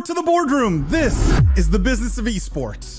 Keyboard to the boardroom. This is the Business of Esports.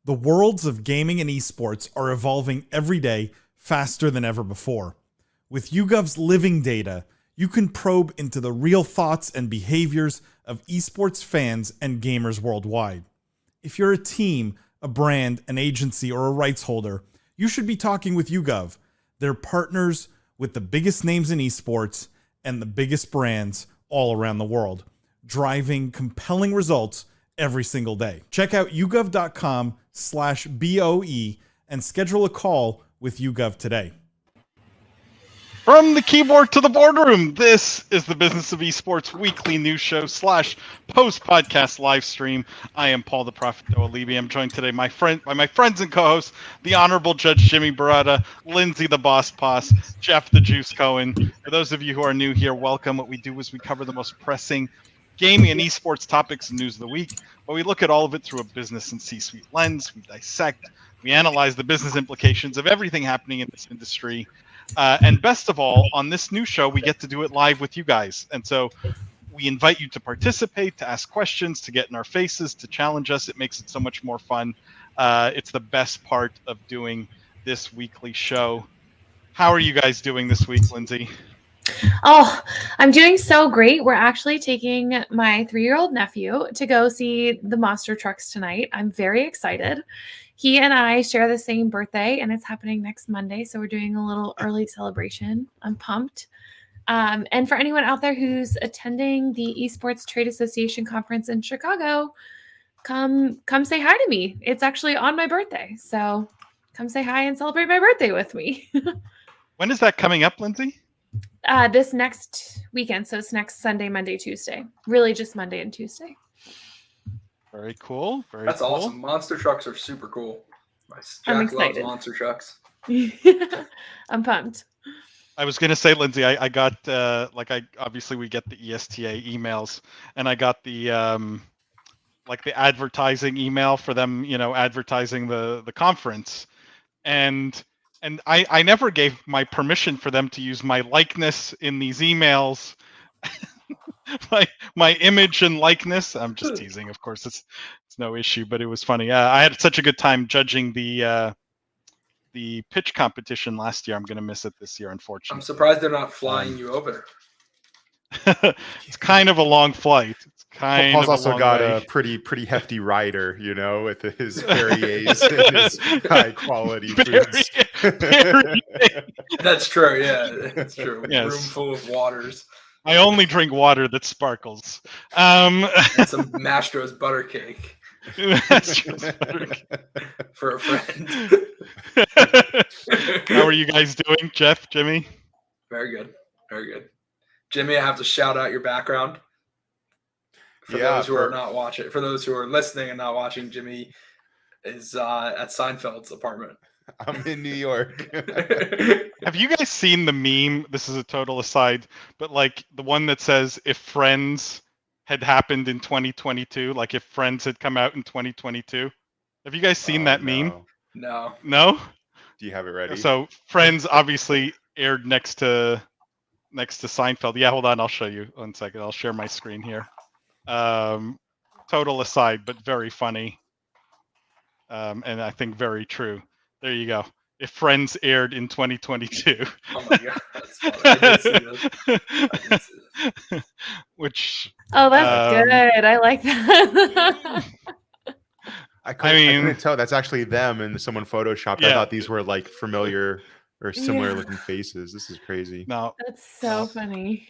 The worlds of gaming and esports are evolving every day faster than ever before. With yougov's living data, you can probe into the real thoughts and behaviors of esports fans and gamers worldwide. If you're a team, a brand, an agency, or a rights holder, you should be talking with YouGov. They're partners with the biggest names in esports and the biggest brands all around the world, driving compelling results every single day. Check out yougov.com/BOE and schedule a call with YouGov today. From the keyboard to the boardroom, this is the Business of Esports weekly news show / post-podcast live stream. I am Paul the Prophet Dawalibi. I'm joined today by my friends and co-hosts, the Honorable Judge Jimmy Baratta, Lindsay the Boss Poss, Jeff the Juice Cohen. For those of you who are new here, welcome. What we do is we cover the most pressing gaming and esports topics and news of the week, but we look at all of it through a business and C-suite lens. We dissect, we analyze the business implications of everything happening in this industry. And best of all, on this new show, we get to do it live with you guys. And so we invite you to participate, to ask questions, to get in our faces, to challenge us. It makes it so much more fun. It's the best part of doing this weekly show. How are you guys doing this week, Lindsay? Oh, I'm doing so great. We're actually taking my 3-year-old nephew to go see the monster trucks tonight. I'm very excited. He and I share the same birthday, and it's happening next Monday, so we're doing a little early celebration. I'm pumped. And for anyone out there who's attending the Esports Trade Association conference in Chicago, come say hi to me. It's actually on my birthday, so come say hi and celebrate my birthday with me. When is that coming up, Lindsay? This next weekend, so it's next Sunday, Monday, Tuesday. Really just Monday and Tuesday. Very cool. That's cool. Awesome. Monster trucks are super cool. I'm Jack loves excited. monster trucks. I'm pumped. I was going to say, Lindsay, I got, obviously we get the ESTA emails, and I got the, the advertising email for them, advertising the conference. And I never gave my permission for them to use my likeness in these emails, my image and likeness. I'm just teasing, of course. It's no issue, but it was funny. I had such a good time judging the pitch competition last year. I'm going to miss it this year, unfortunately. I'm surprised they're not flying you over. It's kind of a long flight. Paul's also got a pretty hefty rider, with his Perrier's and his high quality foods. That's true. Yeah, that's true. Yes. Room full of waters. I only drink water that sparkles. And some Mastro's butter cake. For a friend. How are you guys doing, Jeff, Jimmy? Very good. Very good. Jimmy, I have to shout out your background. For those who are not watching, for those who are listening and not watching, Jimmy is at Seinfeld's apartment. I'm in New York. Have you guys seen the meme? This is a total aside, but the one that says if Friends had happened in 2022, like if Friends had come out in 2022. Have you guys seen that meme? No. No? Do you have it ready? So Friends obviously aired next to Seinfeld. Yeah, hold on, I'll show you. 1 second. I'll share my screen here. Total aside, but very funny. And I think very true. There you go. If Friends aired in 2022. Oh my god, that's funny. I did see this. Which that's good. I like that. I couldn't tell. That's actually them and someone photoshopped. Yeah. I thought these were familiar or similar looking faces. This is crazy. No. That's so funny.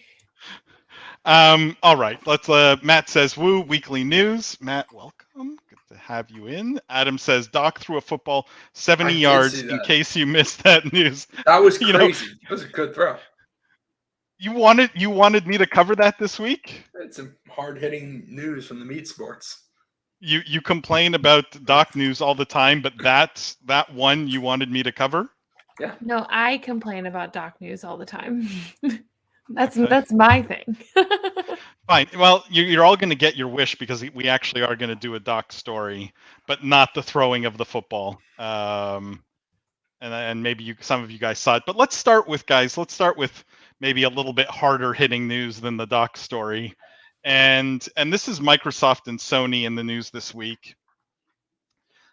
All right. Let's Matt says woo weekly news. Matt, welcome. Good to have you in. Adam says Doc threw a football 70 yards in case you missed that news. That was crazy. That was a good throw. You wanted me to cover that this week? It's some hard-hitting news from the meat sports. You complain about doc news all the time, but that one you wanted me to cover? Yeah. No, I complain about doc news all the time. That's my thing. Fine. Well, you're all going to get your wish because we actually are going to do a doc story, but not the throwing of the football. And maybe some of you guys saw it. But let's start with maybe a little bit harder hitting news than the doc story. And this is Microsoft and Sony in the news this week.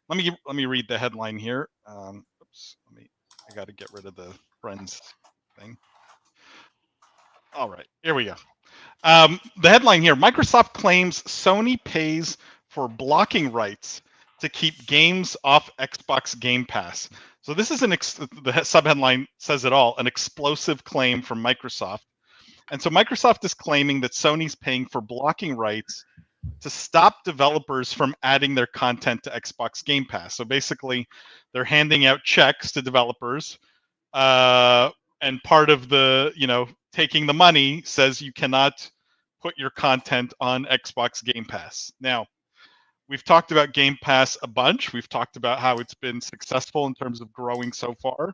Let me read the headline here. Oops, I got to get rid of the friends thing. All right, here we go. The headline here: Microsoft claims Sony pays for blocking rights to keep games off Xbox Game Pass. So this is the subheadline says it all: an explosive claim from Microsoft. And so Microsoft is claiming that Sony's paying for blocking rights to stop developers from adding their content to Xbox Game Pass. So basically, they're handing out checks to developers, and part of the taking the money says you cannot put your content on Xbox Game Pass. Now, we've talked about Game Pass a bunch. We've talked about how it's been successful in terms of growing so far.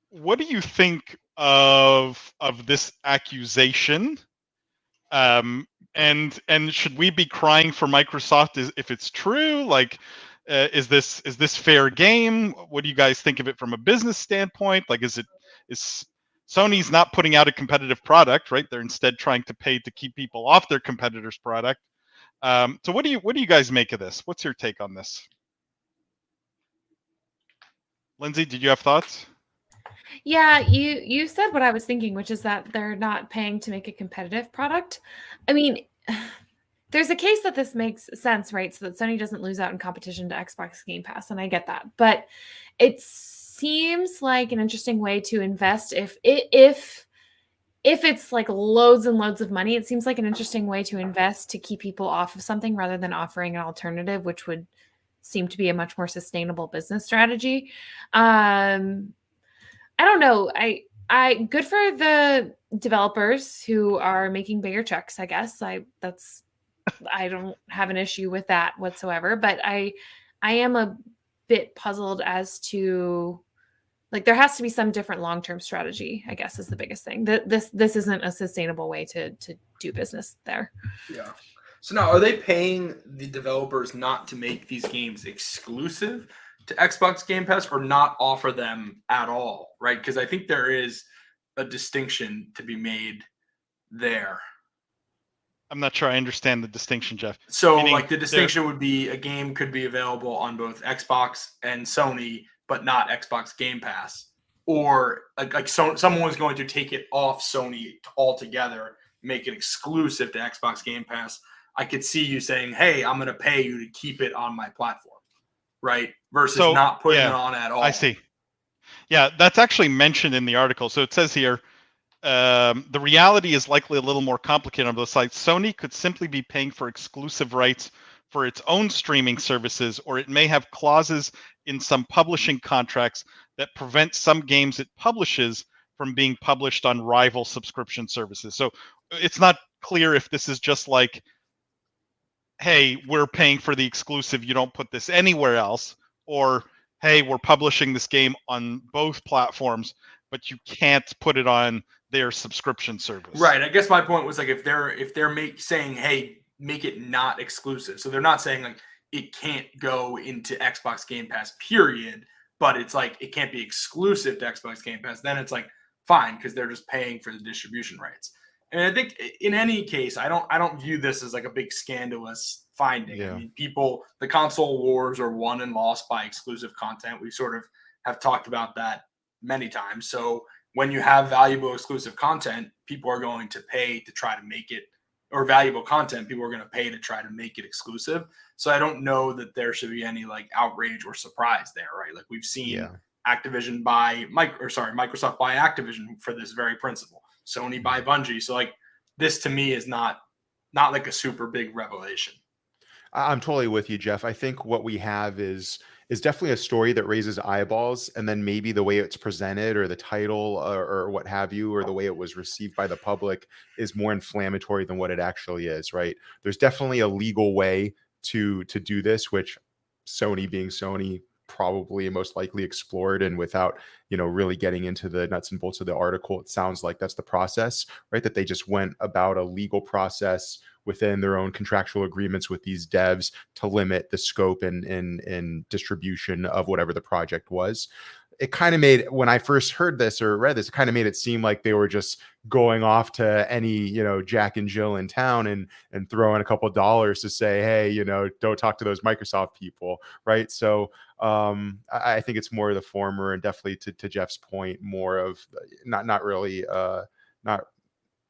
What do you think of this accusation? And should we be crying for Microsoft if it's true? Like, is this fair game? What do you guys think of it from a business standpoint? Like, is Sony's not putting out a competitive product, right? They're instead trying to pay to keep people off their competitor's product. So what do you guys make of this? What's your take on this? Lindsay, did you have thoughts? Yeah, you said what I was thinking, which is that they're not paying to make a competitive product. I mean, there's a case that this makes sense, right? So that Sony doesn't lose out in competition to Xbox Game Pass, and I get that. But it seems like an interesting way to invest if it's like loads and loads of money. It seems like an interesting way to invest to keep people off of something rather than offering an alternative, which would seem to be a much more sustainable business strategy. I don't know. I good for the developers who are making bigger checks, I guess. I don't have an issue with that whatsoever, but I am a bit puzzled as to, like, there has to be some different long-term strategy, I guess, is the biggest thing. This isn't a sustainable way to do business there. Yeah. So now, are they paying the developers not to make these games exclusive to Xbox Game Pass or not offer them at all, right? Because I think there is a distinction to be made there. I'm not sure I understand the distinction, Jeff. So, like, the distinction would be a game could be available on both Xbox and Sony, but not Xbox Game Pass. Or someone was going to take it off Sony altogether, make it exclusive to Xbox Game Pass. I could see you saying, hey, I'm going to pay you to keep it on my platform, right? Versus not putting it on at all. I see. Yeah, that's actually mentioned in the article. So it says here, the reality is likely a little more complicated on both sides. Sony could simply be paying for exclusive rights for its own streaming services, or it may have clauses in some publishing contracts that prevent some games it publishes from being published on rival subscription services. So it's not clear if this is just like, hey, we're paying for the exclusive, you don't put this anywhere else, or hey, we're publishing this game on both platforms, but you can't put it on their subscription service. Right. I guess my point was, like, if they're saying, hey, make it not exclusive. So they're not saying like it can't go into Xbox Game Pass, period, but it's like it can't be exclusive to Xbox Game Pass. Then it's like fine, because they're just paying for the distribution rights. And I think in any case, I don't view this as like a big scandalous finding. Yeah. I mean, the console wars are won and lost by exclusive content. We sort of have talked about that many times. So when you have valuable exclusive content, people are going to pay to try to make it, or valuable content, people are going to pay to try to make it exclusive. So I don't know that there should be any like outrage or surprise there, right? Like we've seen Microsoft buy Activision for this very principle. Sony buy Bungie. So like this to me is not like a super big revelation. I'm totally with you, Jeff. I think what we have is is definitely a story that raises eyeballs, and then maybe the way it's presented or the title or what have you, or the way it was received by the public is more inflammatory than what it actually is, right? There's definitely a legal way to do this, which Sony, being Sony, probably most likely explored, and without really getting into the nuts and bolts of the article, it sounds like that's the process, right? That they just went about a legal process within their own contractual agreements with these devs to limit the scope and distribution of whatever the project was. It kind of made, when I first heard this or read this, it kind of made it seem like they were just going off to any, Jack and Jill in town and throwing a couple of dollars to say, hey, don't talk to those Microsoft people, right? So I think it's more of the former, and definitely to Jeff's point, more of not really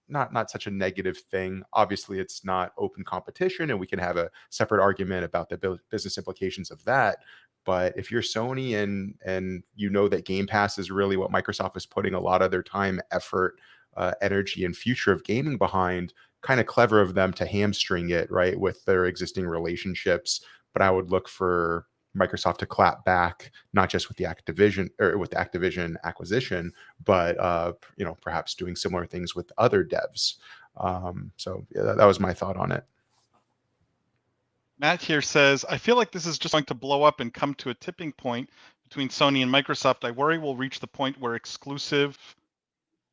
not such a negative thing. Obviously, it's not open competition, and we can have a separate argument about the business implications of that. But if you're Sony and that Game Pass is really what Microsoft is putting a lot of their time, effort, energy, and future of gaming behind, kind of clever of them to hamstring it, right, with their existing relationships. But I would look for Microsoft to clap back, not just with the Activision acquisition, but perhaps doing similar things with other devs. So yeah, that was my thought on it. Matt here says, I feel like this is just going to blow up and come to a tipping point between Sony and Microsoft. I worry we'll reach the point where exclusive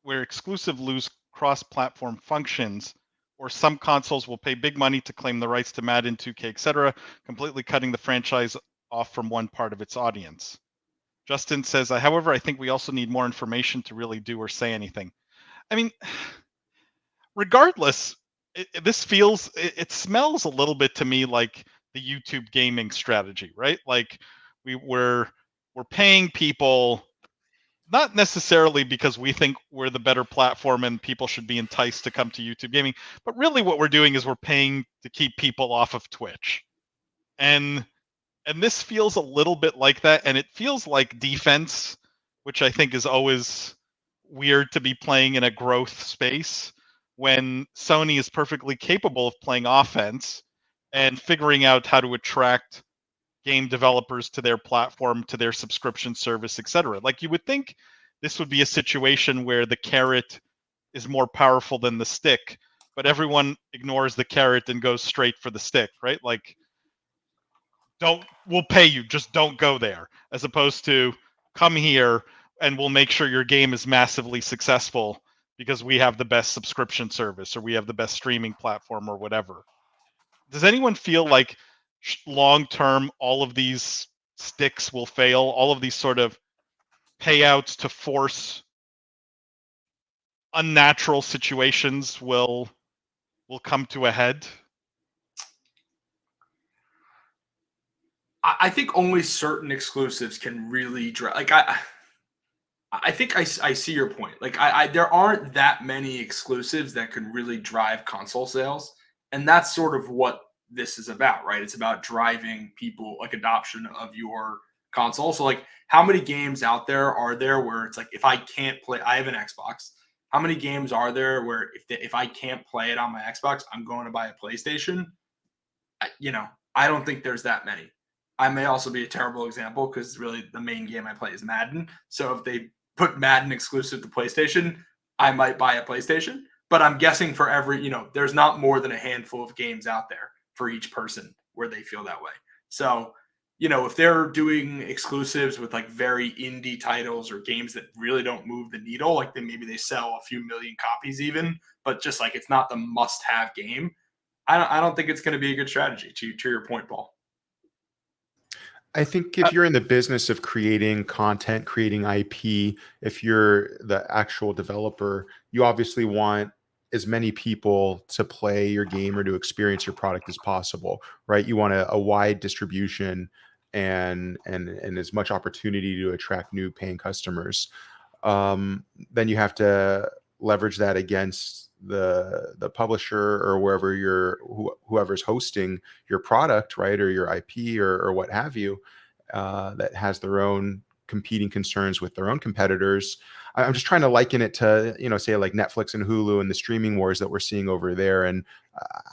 lose cross-platform functions, or some consoles will pay big money to claim the rights to Madden, 2K, etc., completely cutting the franchise off from one part of its audience. Justin says, however, I think we also need more information to really do or say anything. I mean, regardless, it smells a little bit to me like the YouTube gaming strategy, right? Like we're paying people, not necessarily because we think we're the better platform and people should be enticed to come to YouTube gaming, but really what we're doing is we're paying to keep people off of Twitch. And this feels a little bit like that, and it feels like defense, which I think is always weird to be playing in a growth space, when Sony is perfectly capable of playing offense and figuring out how to attract game developers to their platform, to their subscription service, etc. Like, you would think this would be a situation where the carrot is more powerful than the stick, but everyone ignores the carrot and goes straight for the stick, right? Like, we'll pay you, just don't go there, as opposed to come here and we'll make sure your game is massively successful because we have the best subscription service or we have the best streaming platform or whatever. Does anyone feel like long-term all of these sticks will fail? All of these sort of payouts to force unnatural situations will come to a head? I think only certain exclusives can really drive. Like I think I see your point. Like there aren't that many exclusives that can really drive console sales, and that's sort of what this is about, right? It's about driving people, like, adoption of your console. So, like, how many games out there are there where it's like, if I can't play, I have an Xbox. How many games are there where if I can't play it on my Xbox, I'm going to buy a PlayStation? I don't think there's that many. I may also be a terrible example because really the main game I play is Madden. So if they put Madden exclusive to PlayStation, I might buy a PlayStation. But I'm guessing for every, there's not more than a handful of games out there for each person where they feel that way. So, if they're doing exclusives with like very indie titles or games that really don't move the needle, like maybe they sell a few million copies even, but just like it's not the must-have game, I don't think it's going to be a good strategy, to your point, Paul. I think if you're in the business of creating content, creating IP, if you're the actual developer, you obviously want as many people to play your game or to experience your product as possible, right? You want a wide distribution and as much opportunity to attract new paying customers. Then you have to leverage that against the publisher or whoever's hosting your product, right, or your IP or what have you, that has their own competing concerns with their own competitors. I'm just trying to liken it to, say like Netflix and Hulu and the streaming wars that we're seeing over there. And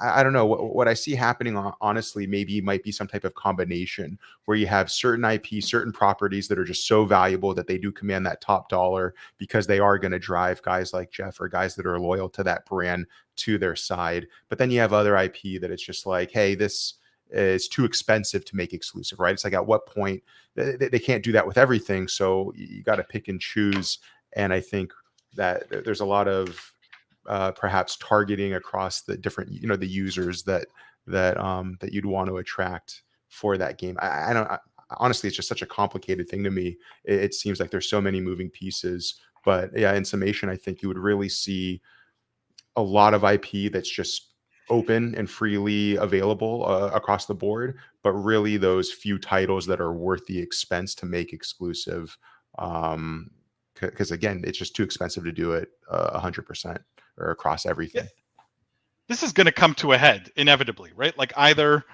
I don't know what I see happening, honestly, maybe might be some type of combination where you have certain IP, certain properties that are just so valuable that they do command that top dollar because they are going to drive guys like Jeff or guys that are loyal to that brand to their side. But then you have other IP that it's just like, hey, this is too expensive to make exclusive, right? It's like, at what point they can't do that with everything. So you got to pick and choose. And I think that there's a lot of perhaps targeting across the different, the users that you'd want to attract for that game. I don't, honestly, it's just such a complicated thing to me. It seems like there's so many moving pieces, but yeah, in summation, I think you would really see a lot of IP that's just open and freely available across the board, but really those few titles that are worth the expense to make exclusive. Because again, it's just too expensive to do it 100% or across everything. Yeah. This is going to come to a head inevitably, right? Like either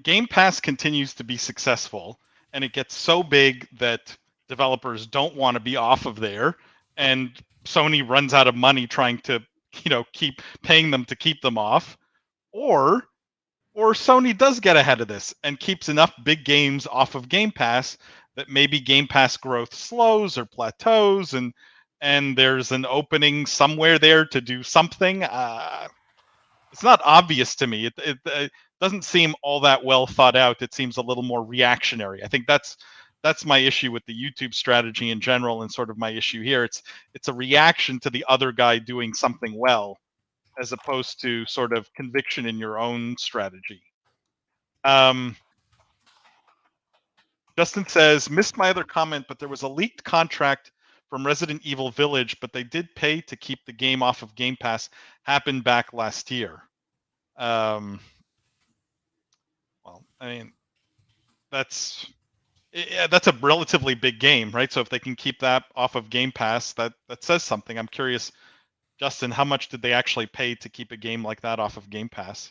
Game Pass continues to be successful and it gets so big that developers don't want to be off of there, and Sony runs out of money trying to, keep paying them to keep them off, or Sony does get ahead of this and keeps enough big games off of Game Pass that maybe Game Pass growth slows or plateaus, and there's an opening somewhere there to do something. It's not obvious to me. It doesn't seem all that well thought out. It seems a little more reactionary. I think that's my issue with the YouTube strategy in general, and sort of my issue here. It's a reaction to the other guy doing something well, as opposed to sort of conviction in your own strategy. Justin says, missed my other comment, but there was a leaked contract from Resident Evil Village, but they did pay to keep the game off of Game Pass. Happened back last year. Well, I mean, that's a relatively big game, right? So if they can keep that off of Game Pass, that says something. I'm curious, Justin, how much did they actually pay to keep a game like that off of Game Pass?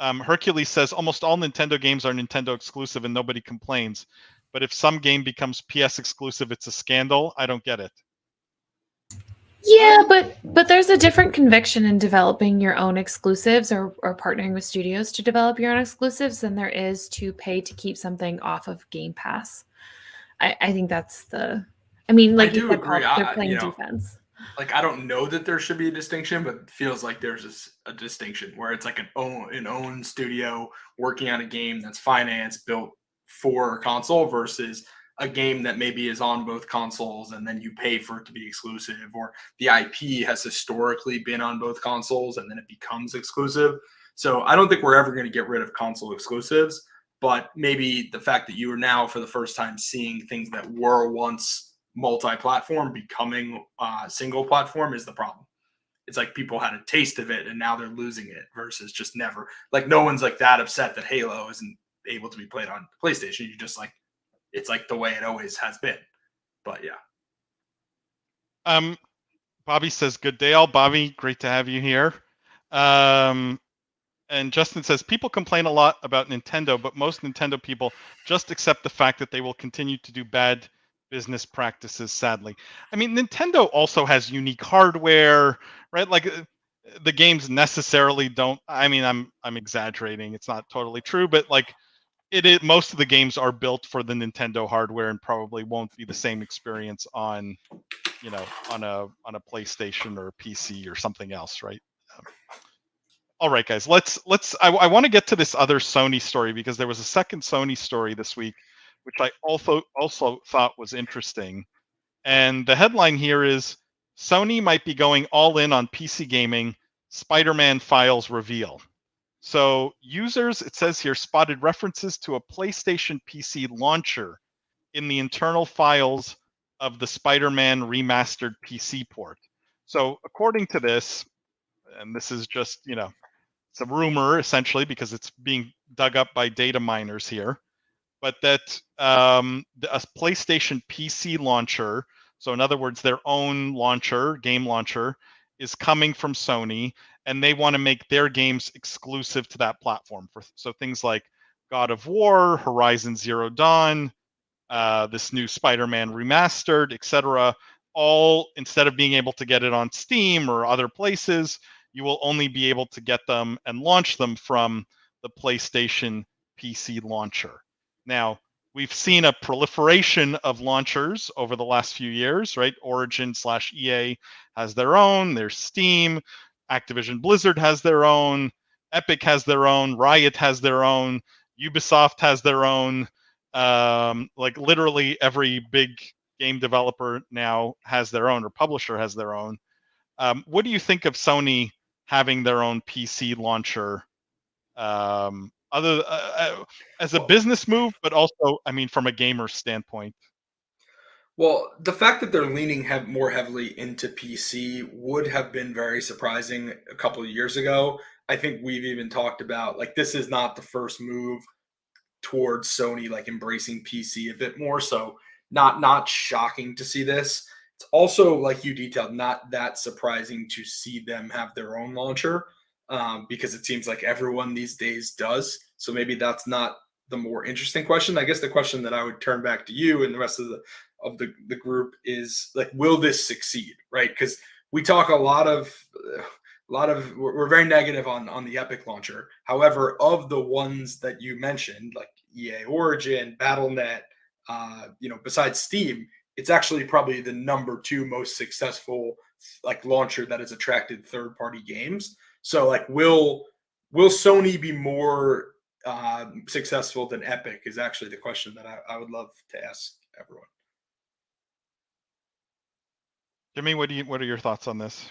Hercules says, almost all Nintendo games are Nintendo exclusive and nobody complains. But if some game becomes PS exclusive, it's a scandal. I don't get it. Yeah, but there's a different conviction in developing your own exclusives or partnering with studios to develop your own exclusives than there is to pay to keep something off of Game Pass. I think that's like you said, Paul, they're playing defense. Like, I don't know that there should be a distinction, but it feels like there's a distinction where it's like an own studio working on a game that's financed, built for a console, versus a game that maybe is on both consoles and then you pay for it to be exclusive, or the IP has historically been on both consoles and then it becomes exclusive. So I don't think we're ever going to get rid of console exclusives, but maybe the fact that you are now for the first time seeing things that were once multi-platform becoming single platform is the problem. It's like people had a taste of it and now they're losing it, versus just never. Like, no one's like that upset that Halo isn't able to be played on PlayStation. You just like, it's like the way it always has been. But yeah. Bobby says, good day all. Bobby, great to have you here. And Justin says, people complain a lot about Nintendo, but most Nintendo people just accept the fact that they will continue to do bad business practices, sadly. I mean, Nintendo also has unique hardware, right? Like, the games necessarily don't, I mean, I'm exaggerating. It's not totally true, but like, most of the games are built for the Nintendo hardware and probably won't be the same experience on, on a PlayStation or a PC or something else, right? All right, guys, I want to get to this other Sony story, because there was a second Sony story this week, which I also thought was interesting. And the headline here is, Sony might be going all in on PC gaming, Spider-Man files reveal. So users, it says here, spotted references to a PlayStation PC launcher in the internal files of the Spider-Man remastered PC port. So according to this, and this is just, it's a rumor essentially because it's being dug up by data miners here, but that a PlayStation PC launcher, so in other words, their own launcher, game launcher, is coming from Sony, and they want to make their games exclusive to that platform. So things like God of War, Horizon Zero Dawn, this new Spider-Man remastered, etc. all, instead of being able to get it on Steam or other places, you will only be able to get them and launch them from the PlayStation PC launcher. Now, we've seen a proliferation of launchers over the last few years, right? Origin/EA has their own, there's Steam, Activision Blizzard has their own, Epic has their own, Riot has their own, Ubisoft has their own. Like literally every big game developer now has their own, or publisher has their own. What do you think of Sony having their own PC launcher? As a business move, but also, I mean, from a gamer standpoint. Well, the fact that they're leaning more heavily into PC would have been very surprising a couple of years ago. I think we've even talked about, like, this is not the first move towards Sony, like, embracing PC a bit more. So not shocking to see this. It's also, like you detailed, not that surprising to see them have their own launcher, because it seems like everyone these days does. So maybe that's not the more interesting question. I guess the question that I would turn back to you and the rest of the group is, like, will this succeed, right? Because we talk a lot of we're very negative on the Epic launcher. However, of the ones that you mentioned, like EA Origin, Battle.net, besides Steam, it's actually probably the number 2 most successful, like, launcher that has attracted third-party games. So, like, will Sony be more successful than Epic is actually the question that I would love to ask everyone. Jimmy, what are your thoughts on this?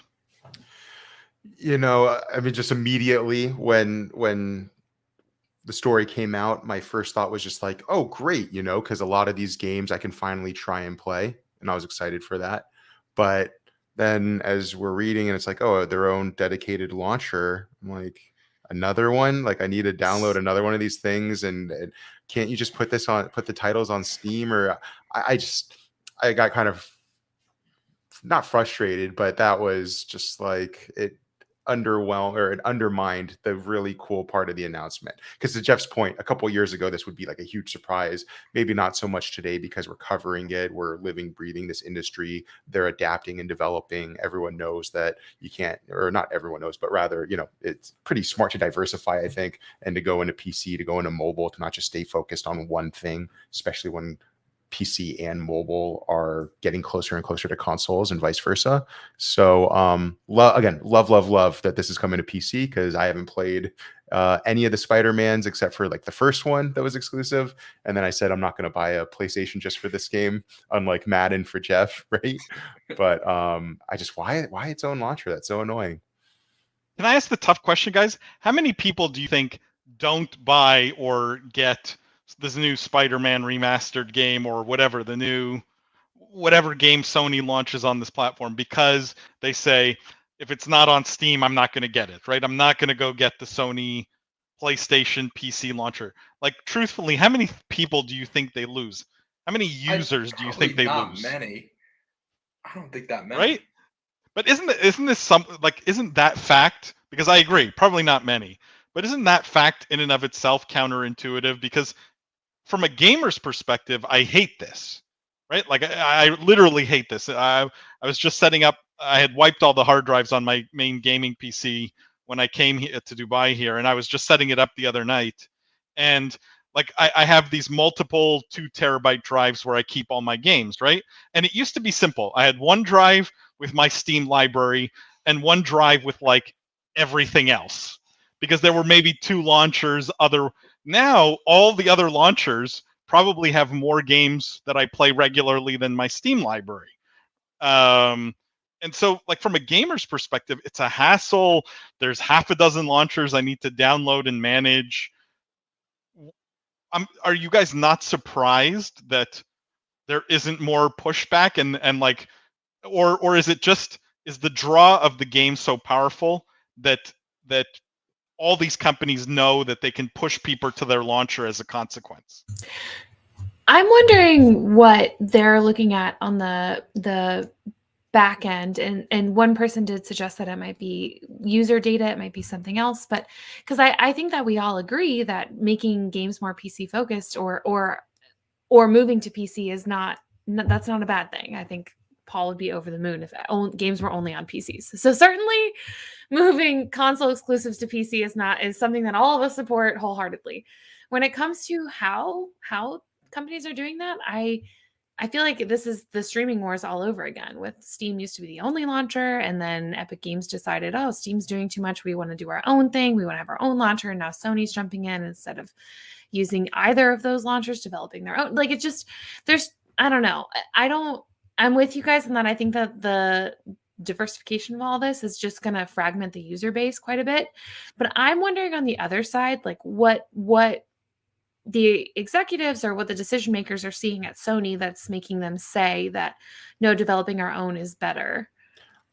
I mean, just immediately when the story came out, my first thought was just like, oh, great, because a lot of these games I can finally try and play, and I was excited for that. But then as we're reading and it's like, oh, their own dedicated launcher, I'm like, another one? Like, I need to download another one of these things, and can't you just put the titles on Steam? Or I got kind of not frustrated, but that was just like, it undermined the really cool part of the announcement. Because to Jeff's point, a couple of years ago, this would be like a huge surprise. Maybe not so much today because we're covering it. We're living, breathing this industry. They're adapting and developing. Everyone knows that you can't, or not everyone knows, but rather, it's pretty smart to diversify, I think, and to go into PC, to go into mobile, to not just stay focused on one thing, especially when PC and mobile are getting closer and closer to consoles and vice versa. So love that this is coming to PC, because I haven't played any of the Spider-Mans except for like the first one that was exclusive. And then I said, I'm not going to buy a PlayStation just for this game, unlike Madden for Jeff, right? But I just, why its own launcher? That's so annoying. Can I ask the tough question, guys? How many people do you think don't buy or get this new Spider-Man remastered game, or whatever game Sony launches on this platform, because they say, if it's not on Steam, I'm not going to get it, right? I'm not going to go get the Sony PlayStation PC launcher. Like, truthfully, how many people do you think they lose? How many users do you think they lose? Not many. I don't think that many. Right? But isn't that fact? Because I agree, probably not many. But isn't that fact in and of itself counterintuitive? Because from a gamer's perspective, I hate this, right? Like, I literally hate this. I was just setting up, I had wiped all the hard drives on my main gaming PC when I came here to Dubai here, and I was just setting it up the other night. And like, I have these multiple 2 terabyte drives where I keep all my games, right? And it used to be simple. I had one drive with my Steam library and one drive with like everything else, because there were maybe 2 launchers. Now all the other launchers probably have more games that I play regularly than my Steam library. And so, like, from a gamer's perspective, it's a hassle. There's half a dozen launchers I need to download and manage. Are you guys not surprised that there isn't more pushback, and like, or is the draw of the game so powerful that all these companies know that they can push people to their launcher as a consequence? I'm wondering what they're looking at on the back end, and one person did suggest that it might be user data, it might be something else, but because I think that we all agree that making games more PC focused or moving to PC is that's not a bad thing. I think Paul would be over the moon if games were only on PCs. So certainly moving console exclusives to PC is something that all of us support wholeheartedly. When it comes to how companies are doing that, I feel like this is the streaming wars all over again. With Steam used to be the only launcher, and then Epic Games decided, oh, Steam's doing too much. We want to do our own thing. We want to have our own launcher. And now Sony's jumping in instead of using either of those launchers, developing their own. Like, it's just, I don't know. I'm with you guys in that I think that the diversification of all this is just going to fragment the user base quite a bit. But I'm wondering on the other side, like what the executives or what the decision makers are seeing at Sony that's making them say that no, developing our own is better.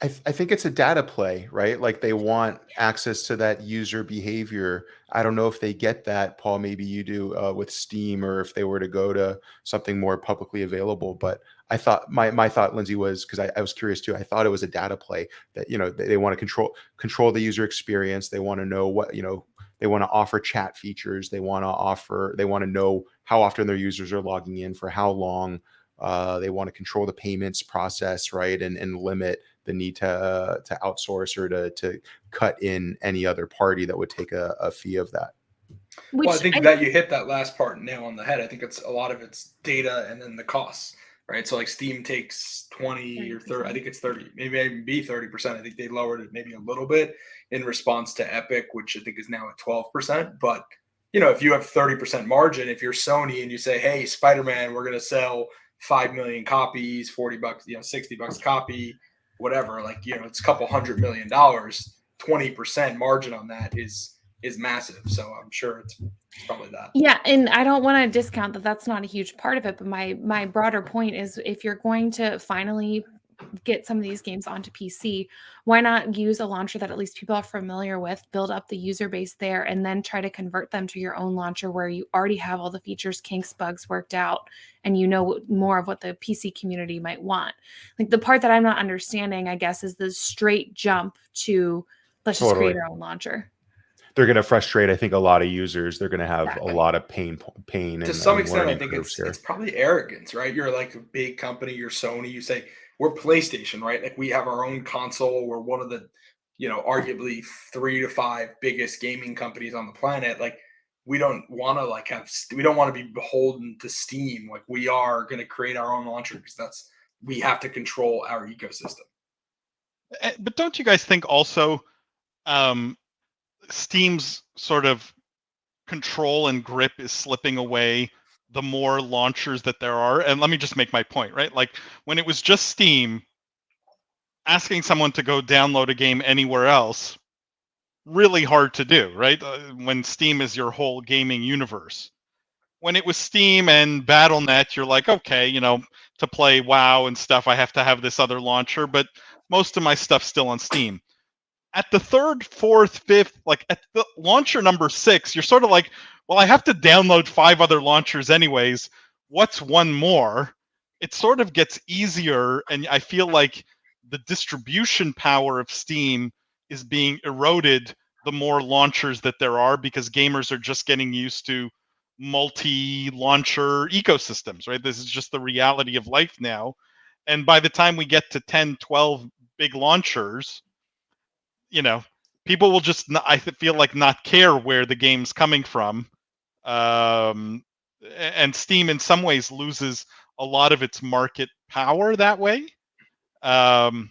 I think it's a data play, right? Like they want access to that user behavior. I don't know if they get that, Paul, maybe you do with Steam, or if they were to go to something more publicly available. But I thought my thought, Lindsay, was, because I was curious too. I thought it was a data play that, they want to control the user experience. They want to know what, they want to offer chat features. They want to know how often their users are logging in, for how long. They want to control the payments process, right? And limit the need to outsource or to cut in any other party that would take a fee of that. Well, I think that you hit that last part nail on the head. I think it's a lot of it's data and then the costs, right? So like Steam takes 20 or 30, I think it's 30, maybe even be 30%. I think they lowered it maybe a little bit in response to Epic, which I think is now at 12%. But, if you have 30% margin, if you're Sony and you say, hey, Spider-Man, we're going to sell 5 million copies, $40, $60 a copy, whatever, like, it's a couple $100 million, 20% margin on that is massive. So I'm sure it's probably that. Yeah. And I don't want to discount that that's not a huge part of it, but my broader point is, if you're going to finally get some of these games onto PC, why not use a launcher that at least people are familiar with, build up the user base there, and then try to convert them to your own launcher where you already have all the features, kinks, bugs worked out, and more of what the PC community might want. Like, the part that I'm not understanding, I guess, is the straight jump to let's just create our own launcher. They're going to frustrate, I think, a lot of users. They're going to have a lot of pain. To some extent, I think it's probably arrogance, right? You're like a big company, you're Sony, you say, we're PlayStation, right? Like, we have our own console. We're one of the, arguably 3 to 5 biggest gaming companies on the planet. Like, we don't want to we don't want to be beholden to Steam. Like, we are going to create our own launcher because we have to control our ecosystem. But don't you guys think also Steam's sort of control and grip is slipping away the more launchers that there are? And let me just make my point, right? Like, when it was just Steam, asking someone to go download a game anywhere else, really hard to do, right? When Steam is your whole gaming universe. When it was Steam and Battle.net, you're like, okay, to play WoW and stuff, I have to have this other launcher, but most of my stuff's still on Steam. At the 3rd, 4th, 5th, like at the launcher number 6, you're sort of like, well, I have to download 5 other launchers anyways. What's one more? It sort of gets easier, and I feel like the distribution power of Steam is being eroded the more launchers that there are, because gamers are just getting used to multi-launcher ecosystems, right? This is just the reality of life now. And by the time we get to 10, 12 big launchers, people will just, I feel like, not care where the game's coming from. And Steam in some ways loses a lot of its market power that way. It's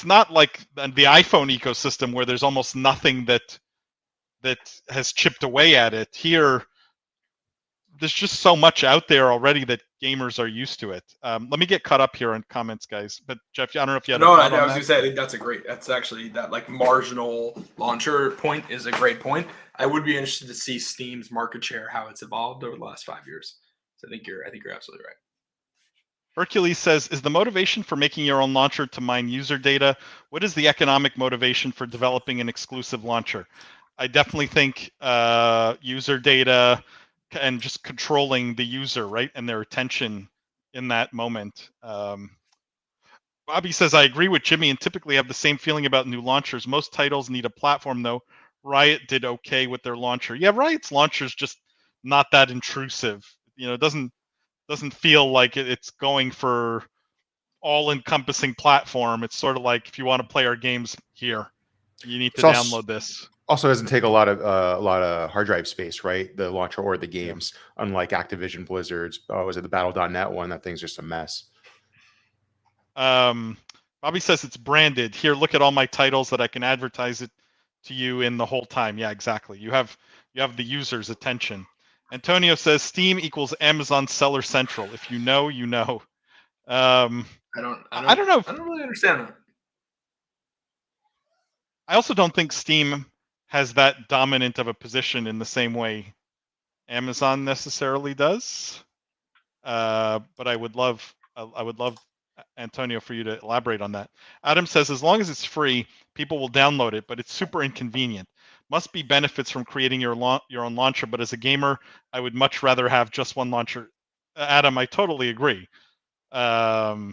not like the iPhone ecosystem where there's almost nothing that has chipped away at it. Here, there's just so much out there already that gamers are used to it. Let me get caught up here on comments, guys. But Jeff, I don't know if you had I was going to say, I think that's actually that like marginal launcher point is a great point. I would be interested to see Steam's market share, how it's evolved over the last 5 years. So I think you're absolutely right. Hercules says, is the motivation for making your own launcher to mine user data? What is the economic motivation for developing an exclusive launcher? I definitely think user data and just controlling the user, right, and their attention in that moment. Bobby says, I agree with Jimmy and typically have the same feeling about new launchers. Most titles need a platform, though. Riot did okay with their launcher. Yeah, Riot's launcher's just not that intrusive. It doesn't doesn't feel like it's going for all-encompassing platform. It's sort of like, if you want to play our games here, you need to download this. Also doesn't take a lot of hard drive space, right? The launcher or the games, unlike Activision Blizzard's. Was it the Battle.net one? That thing's just a mess. Bobby says it's branded. Here, look at all my titles that I can advertise it to you in the whole time. Yeah, exactly. You have the user's attention. Antonio says Steam equals Amazon Seller Central. If you know, you know. I don't know. I don't really understand that. I also don't think Steam has that dominant of a position in the same way Amazon necessarily does. But I would love Antonio for you to elaborate on that. Adam says, as long as it's free, people will download it, but it's super inconvenient. Must be benefits from creating your own launcher, but as a gamer, I would much rather have just one launcher. Adam, I totally agree. I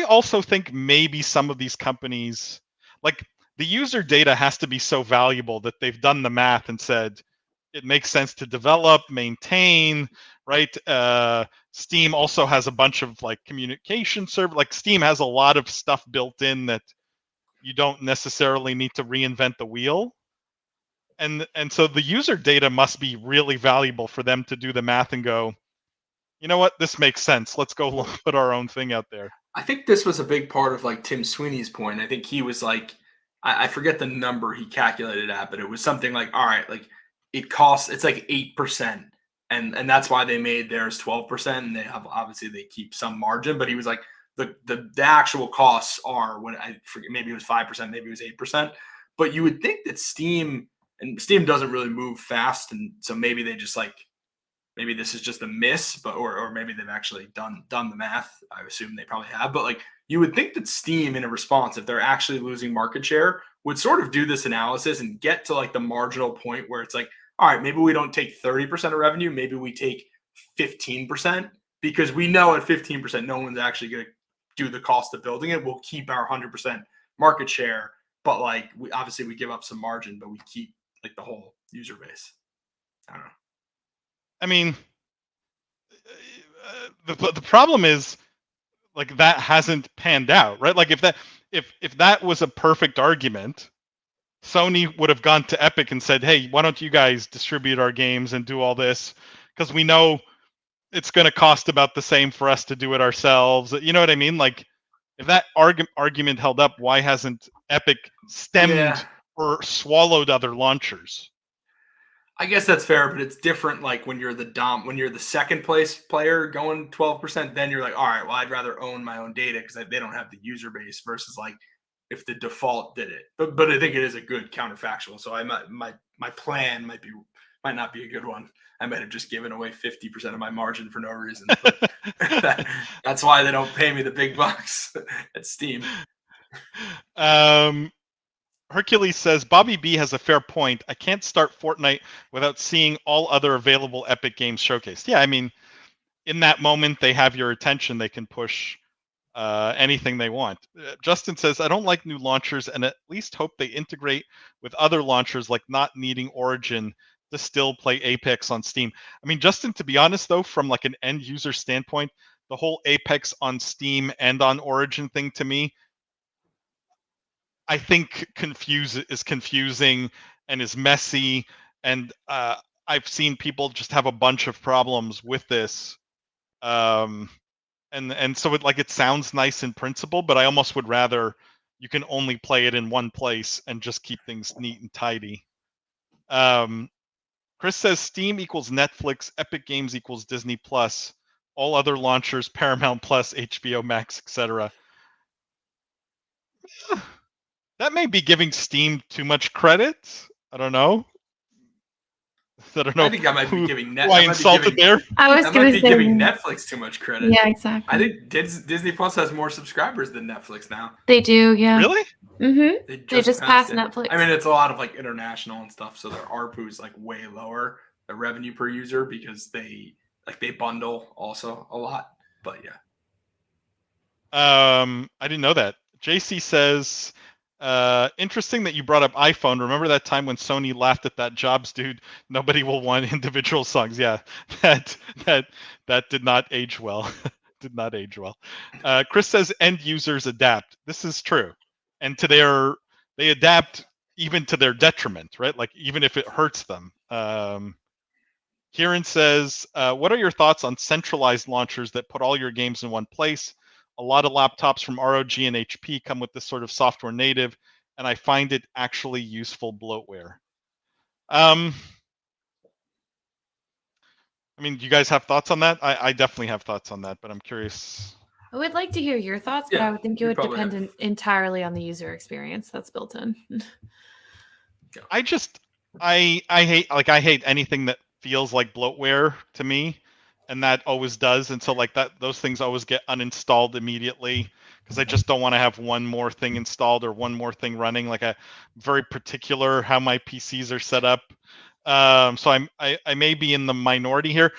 also think maybe some of these companies, like the user data has to be so valuable that they've done the math and said it makes sense to develop, maintain, right? Steam also has a bunch of like communication server. Like Steam has a lot of stuff built in that you don't necessarily need to reinvent the wheel. And so the user data must be really valuable for them to do the math and go, you know what, this makes sense. Let's go put our own thing out there. I think this was a big part of like Tim Sweeney's point. I think he was like, I forget the number he calculated at, but it was something like, all right, like it's like 8%. And that's why they made theirs 12%. And they have, obviously they keep some margin, but he was like, the actual costs are, when I forget, maybe it was 5%, maybe it was 8%. But you would think that Steam doesn't really move fast. And so maybe they just like, maybe this is just a miss, but or maybe they've actually done the math. I assume they probably have, but like you would think that Steam, in a response, if they're actually losing market share, would sort of do this analysis and get to like the marginal point where it's like, all right, maybe we don't take 30% of revenue, maybe we take 15%, because we know at 15%, no one's actually going to do the cost of building it. We'll keep our 100% market share, but like we give up some margin, but we keep like the whole user base. I don't know. I mean, the problem is like that hasn't panned out, right? Like if that was a perfect argument, Sony would have gone to Epic and said, "Hey, why don't you guys distribute our games and do all this? Because we know it's going to cost about the same for us to do it ourselves." You know what I mean? Like if that argument held up, why hasn't Epic stemmed or swallowed other launchers? I guess that's fair, but it's different. Like when you're the second place player going 12%, then you're like, all right, well, I'd rather own my own data because they don't have the user base, versus like if the default did it. But I think it is a good counterfactual. So my plan might not be a good one. I might have just given away 50% of my margin for no reason. That's why they don't pay me the big bucks at Steam. Hercules says, Bobby B has a fair point. I can't start Fortnite without seeing all other available Epic games showcased. Yeah, I mean, in that moment, they have your attention. They can push anything they want. Justin says, I don't like new launchers and at least hope they integrate with other launchers, like not needing Origin to still play Apex on Steam. I mean, Justin, to be honest, though, from like an end user standpoint, the whole Apex on Steam and on Origin thing to me, I think is confusing and is messy, and I've seen people just have a bunch of problems with this, and so it sounds nice in principle, but I almost would rather you can only play it in one place and just keep things neat and tidy. Chris says Steam equals Netflix, Epic Games equals Disney Plus, all other launchers Paramount Plus, HBO Max, etc. That may be giving Steam too much credit. I don't know. I think I might be giving I was going to say giving Netflix too much credit. Yeah, exactly. I think Disney Plus has more subscribers than Netflix now. They do, yeah. Really? Mm-hmm. They just passed Netflix. I mean, it's a lot of like international and stuff, so their ARPU is like way lower, the revenue per user, because they bundle also a lot. But yeah. I didn't know that. JC says Interesting that you brought up iPhone. Remember that time when Sony laughed at that Jobs dude? Nobody will want individual songs. Yeah, that did not age well. Did not age well. Chris says end users adapt. This is true, and they adapt even to their detriment, right? Like even if it hurts them. Kieran says, what are your thoughts on centralized launchers that put all your games in one place? A lot of laptops from ROG and HP come with this sort of software native, and I find it actually useful bloatware. I mean, do you guys have thoughts on that? I definitely have thoughts on that, but I'm curious. I would like to hear your thoughts, but Yeah, I would think it you would probably depend entirely on the user experience that's built in. I hate anything that feels like bloatware to me, and that always does until like that those things always get uninstalled immediately because I just don't want to have one more thing installed or one more thing running. Like I'm very particular how my PCs are set up. So I may be in the minority here.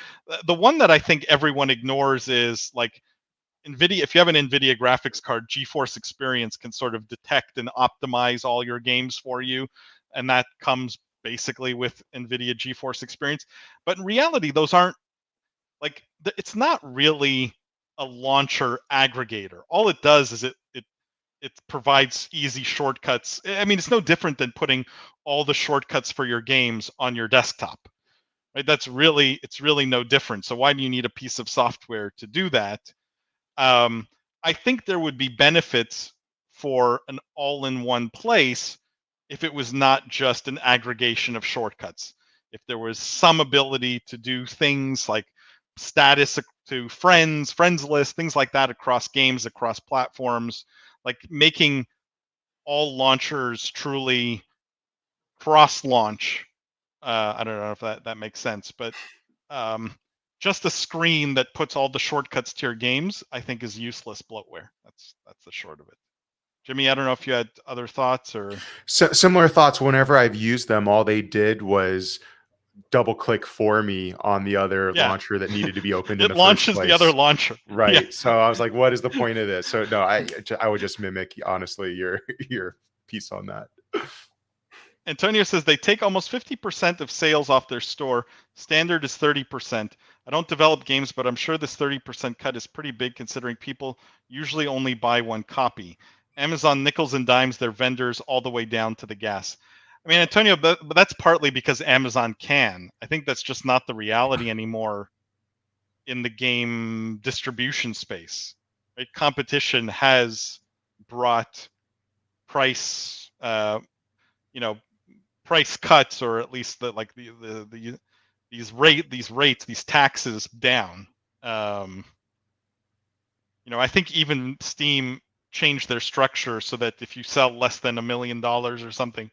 The one that I think everyone ignores is like NVIDIA. If you have an NVIDIA graphics card, GeForce Experience can sort of detect and optimize all your games for you, and that comes basically with NVIDIA GeForce Experience. But in reality, those aren't like it's not really a launcher aggregator. All it does is it provides easy shortcuts. I mean, it's no different than putting all the shortcuts for your games on your desktop. Right? It's really no different. So why do you need a piece of software to do that? I think there would be benefits for an all-in-one place if it was not just an aggregation of shortcuts. If there was some ability to do things like status to friends list, things like that across games, across platforms, like making all launchers truly cross-launch. I don't know if that makes sense, but just a screen that puts all the shortcuts to your games, I think, is useless bloatware. That's the short of it. Jimmy, I don't know if you had other thoughts or Similar thoughts. Whenever I've used them, all they did was double click for me on the other launcher that needed to be opened in it the first launches place. the other launcher. Right. Yeah. So I was like, what is the point of this? So no, I would just mimic, honestly, your piece on that. Antonio says they take almost 50% of sales off their store. Standard is 30%. I don't develop games, but I'm sure this 30% cut is pretty big considering people usually only buy one copy. Amazon nickels and dimes their vendors all the way down to the gas. I mean, Antonio, but that's partly because Amazon can. I think that's just not the reality anymore in the game distribution space. Right? Competition has brought price, price cuts, or at least these taxes down. I think even Steam changed their structure so that if you sell less than $1 million or something,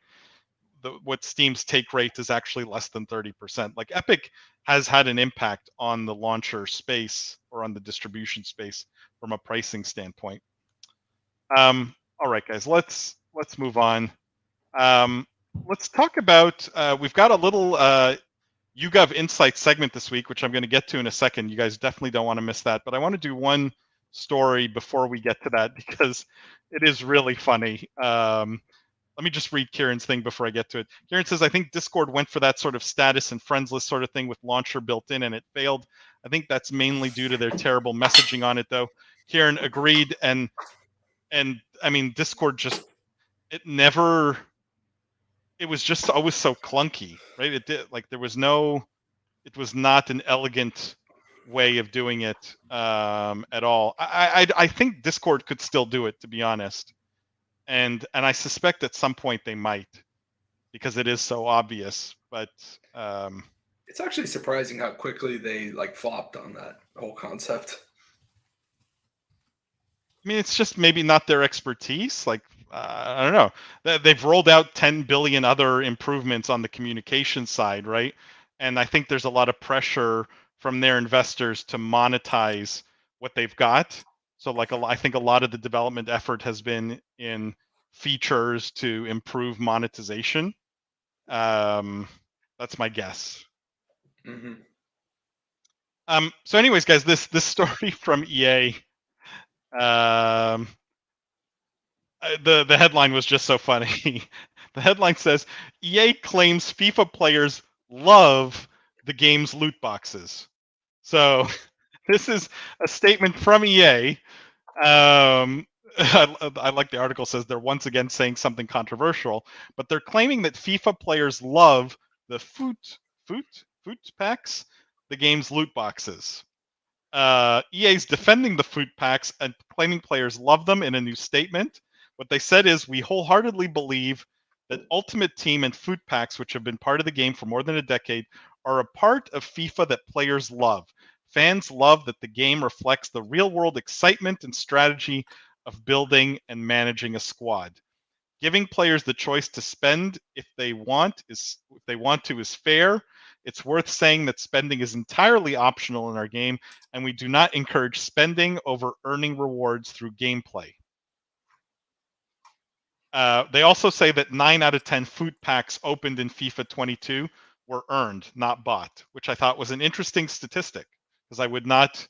what Steam's take rate is actually less than 30%. Like Epic has had an impact on the launcher space or on the distribution space from a pricing standpoint. All right, guys, let's move on. Let's talk about, we've got a little YouGov Insights segment this week, which I'm going to get to in a second. You guys definitely don't want to miss that. But I want to do one story before we get to that because it is really funny. Let me just read Kieran's thing before I get to it. Kieran says, I think Discord went for that sort of status and friends list sort of thing with launcher built in, and it failed. I think that's mainly due to their terrible messaging on it, though. Kieran agreed. And I mean, Discord just, it was just always so clunky, right? It did, like, it was not an elegant way of doing it at all. I think Discord could still do it, to be honest. And I suspect at some point they might, because it is so obvious. But it's actually surprising how quickly they flopped on that whole concept. I mean, it's just maybe not their expertise. Like, I don't know. They've rolled out 10 billion other improvements on the communication side, right? And I think there's a lot of pressure from their investors to monetize what they've got. So, I think a lot of the development effort has been in features to improve monetization. That's my guess. Mm-hmm. So, anyways, guys, this story from EA. the headline was just so funny. The headline says EA claims FIFA players love the game's loot boxes. So this is a statement from EA. I like the article says they're once again saying something controversial, but they're claiming that FIFA players love the foot packs, the game's loot boxes. EA's defending the food packs and claiming players love them in a new statement. What they said is, we wholeheartedly believe that Ultimate Team and food packs, which have been part of the game for more than a decade, are a part of FIFA that players love. Fans love that the game reflects the real-world excitement and strategy of building and managing a squad. Giving players the choice to spend if they want to is fair. It's worth saying that spending is entirely optional in our game, and we do not encourage spending over earning rewards through gameplay. They also say that 9 out of 10 food packs opened in FIFA 22 were earned, not bought, which I thought was an interesting statistic, because I would not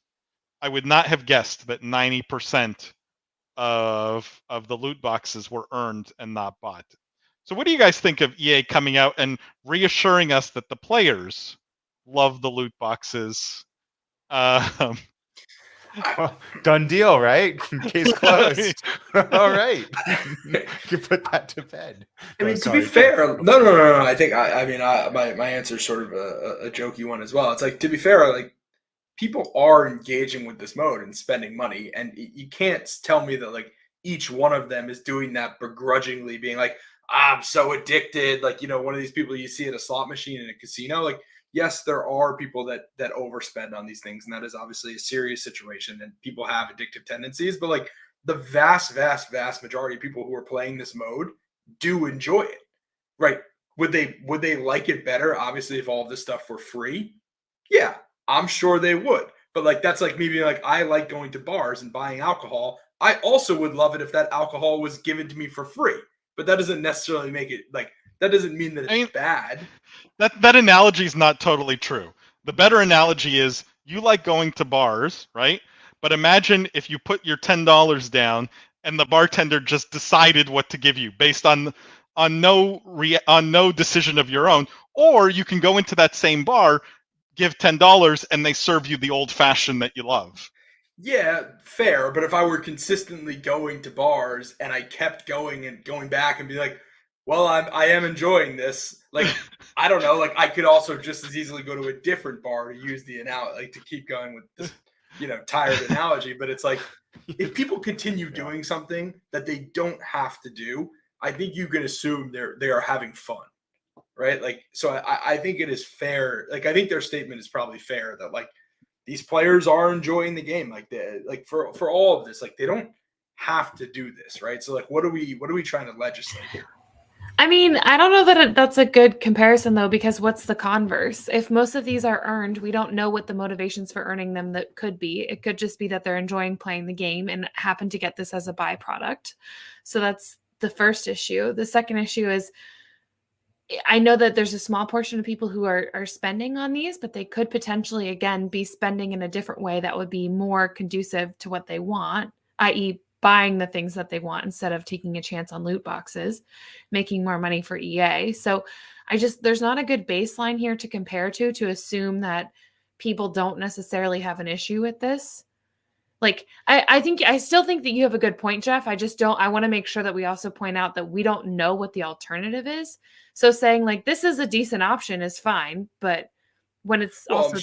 have guessed that 90% of the loot boxes were earned and not bought. So what do you guys think of EA coming out and reassuring us that the players love the loot boxes? Well, done deal, right? Case closed. All right. You put that to bed. I mean, to be fair, no. I think my answer is sort of a jokey one as well. It's like, to be fair, like, people are engaging with this mode and spending money, and you can't tell me that like each one of them is doing that begrudgingly, being like, I'm so addicted. Like, one of these people you see at a slot machine in a casino. Like, yes, there are people that overspend on these things, and that is obviously a serious situation, and people have addictive tendencies. But like the vast majority of people who are playing this mode do enjoy it, right? Would they like it better, obviously, if all of this stuff were free? Yeah, I'm sure they would. But like, that's like me being like, I like going to bars and buying alcohol. I also would love it if that alcohol was given to me for free. But that doesn't necessarily make it like, that doesn't mean that it's bad. That analogy is not totally true. The better analogy is, you like going to bars, right? But imagine if you put your $10 down and the bartender just decided what to give you based on no decision of your own. Or you can go into that same bar, give $10, and they serve you the old fashioned that you love. Yeah, fair. But if I were consistently going to bars and I kept going and going back and be like, well, I am enjoying this. Like, I don't know. Like, I could also just as easily go to a different bar to use the analogy, like to keep going with this, tired analogy. But it's like, if people continue doing something that they don't have to do, I think you can assume they are having fun, right? Like, so I think it is fair. Like, I think their statement is probably fair that like these players are enjoying the game. Like for all of this, like they don't have to do this, right? So like, what are we trying to legislate here? I mean, I don't know that that's a good comparison, though, because what's the converse? If most of these are earned, we don't know what the motivations for earning them that could be. It could just be that they're enjoying playing the game and happen to get this as a byproduct. So that's the first issue. The second issue is, I know that there's a small portion of people who are spending on these, but they could potentially, again, be spending in a different way that would be more conducive to what they want, i.e., buying the things that they want instead of taking a chance on loot boxes, making more money for EA. So there's not a good baseline here to compare to assume that people don't necessarily have an issue with this. Like, I still think that you have a good point, Jeff. I want to make sure that we also point out that we don't know what the alternative is. So saying like, this is a decent option is fine, but when it's also,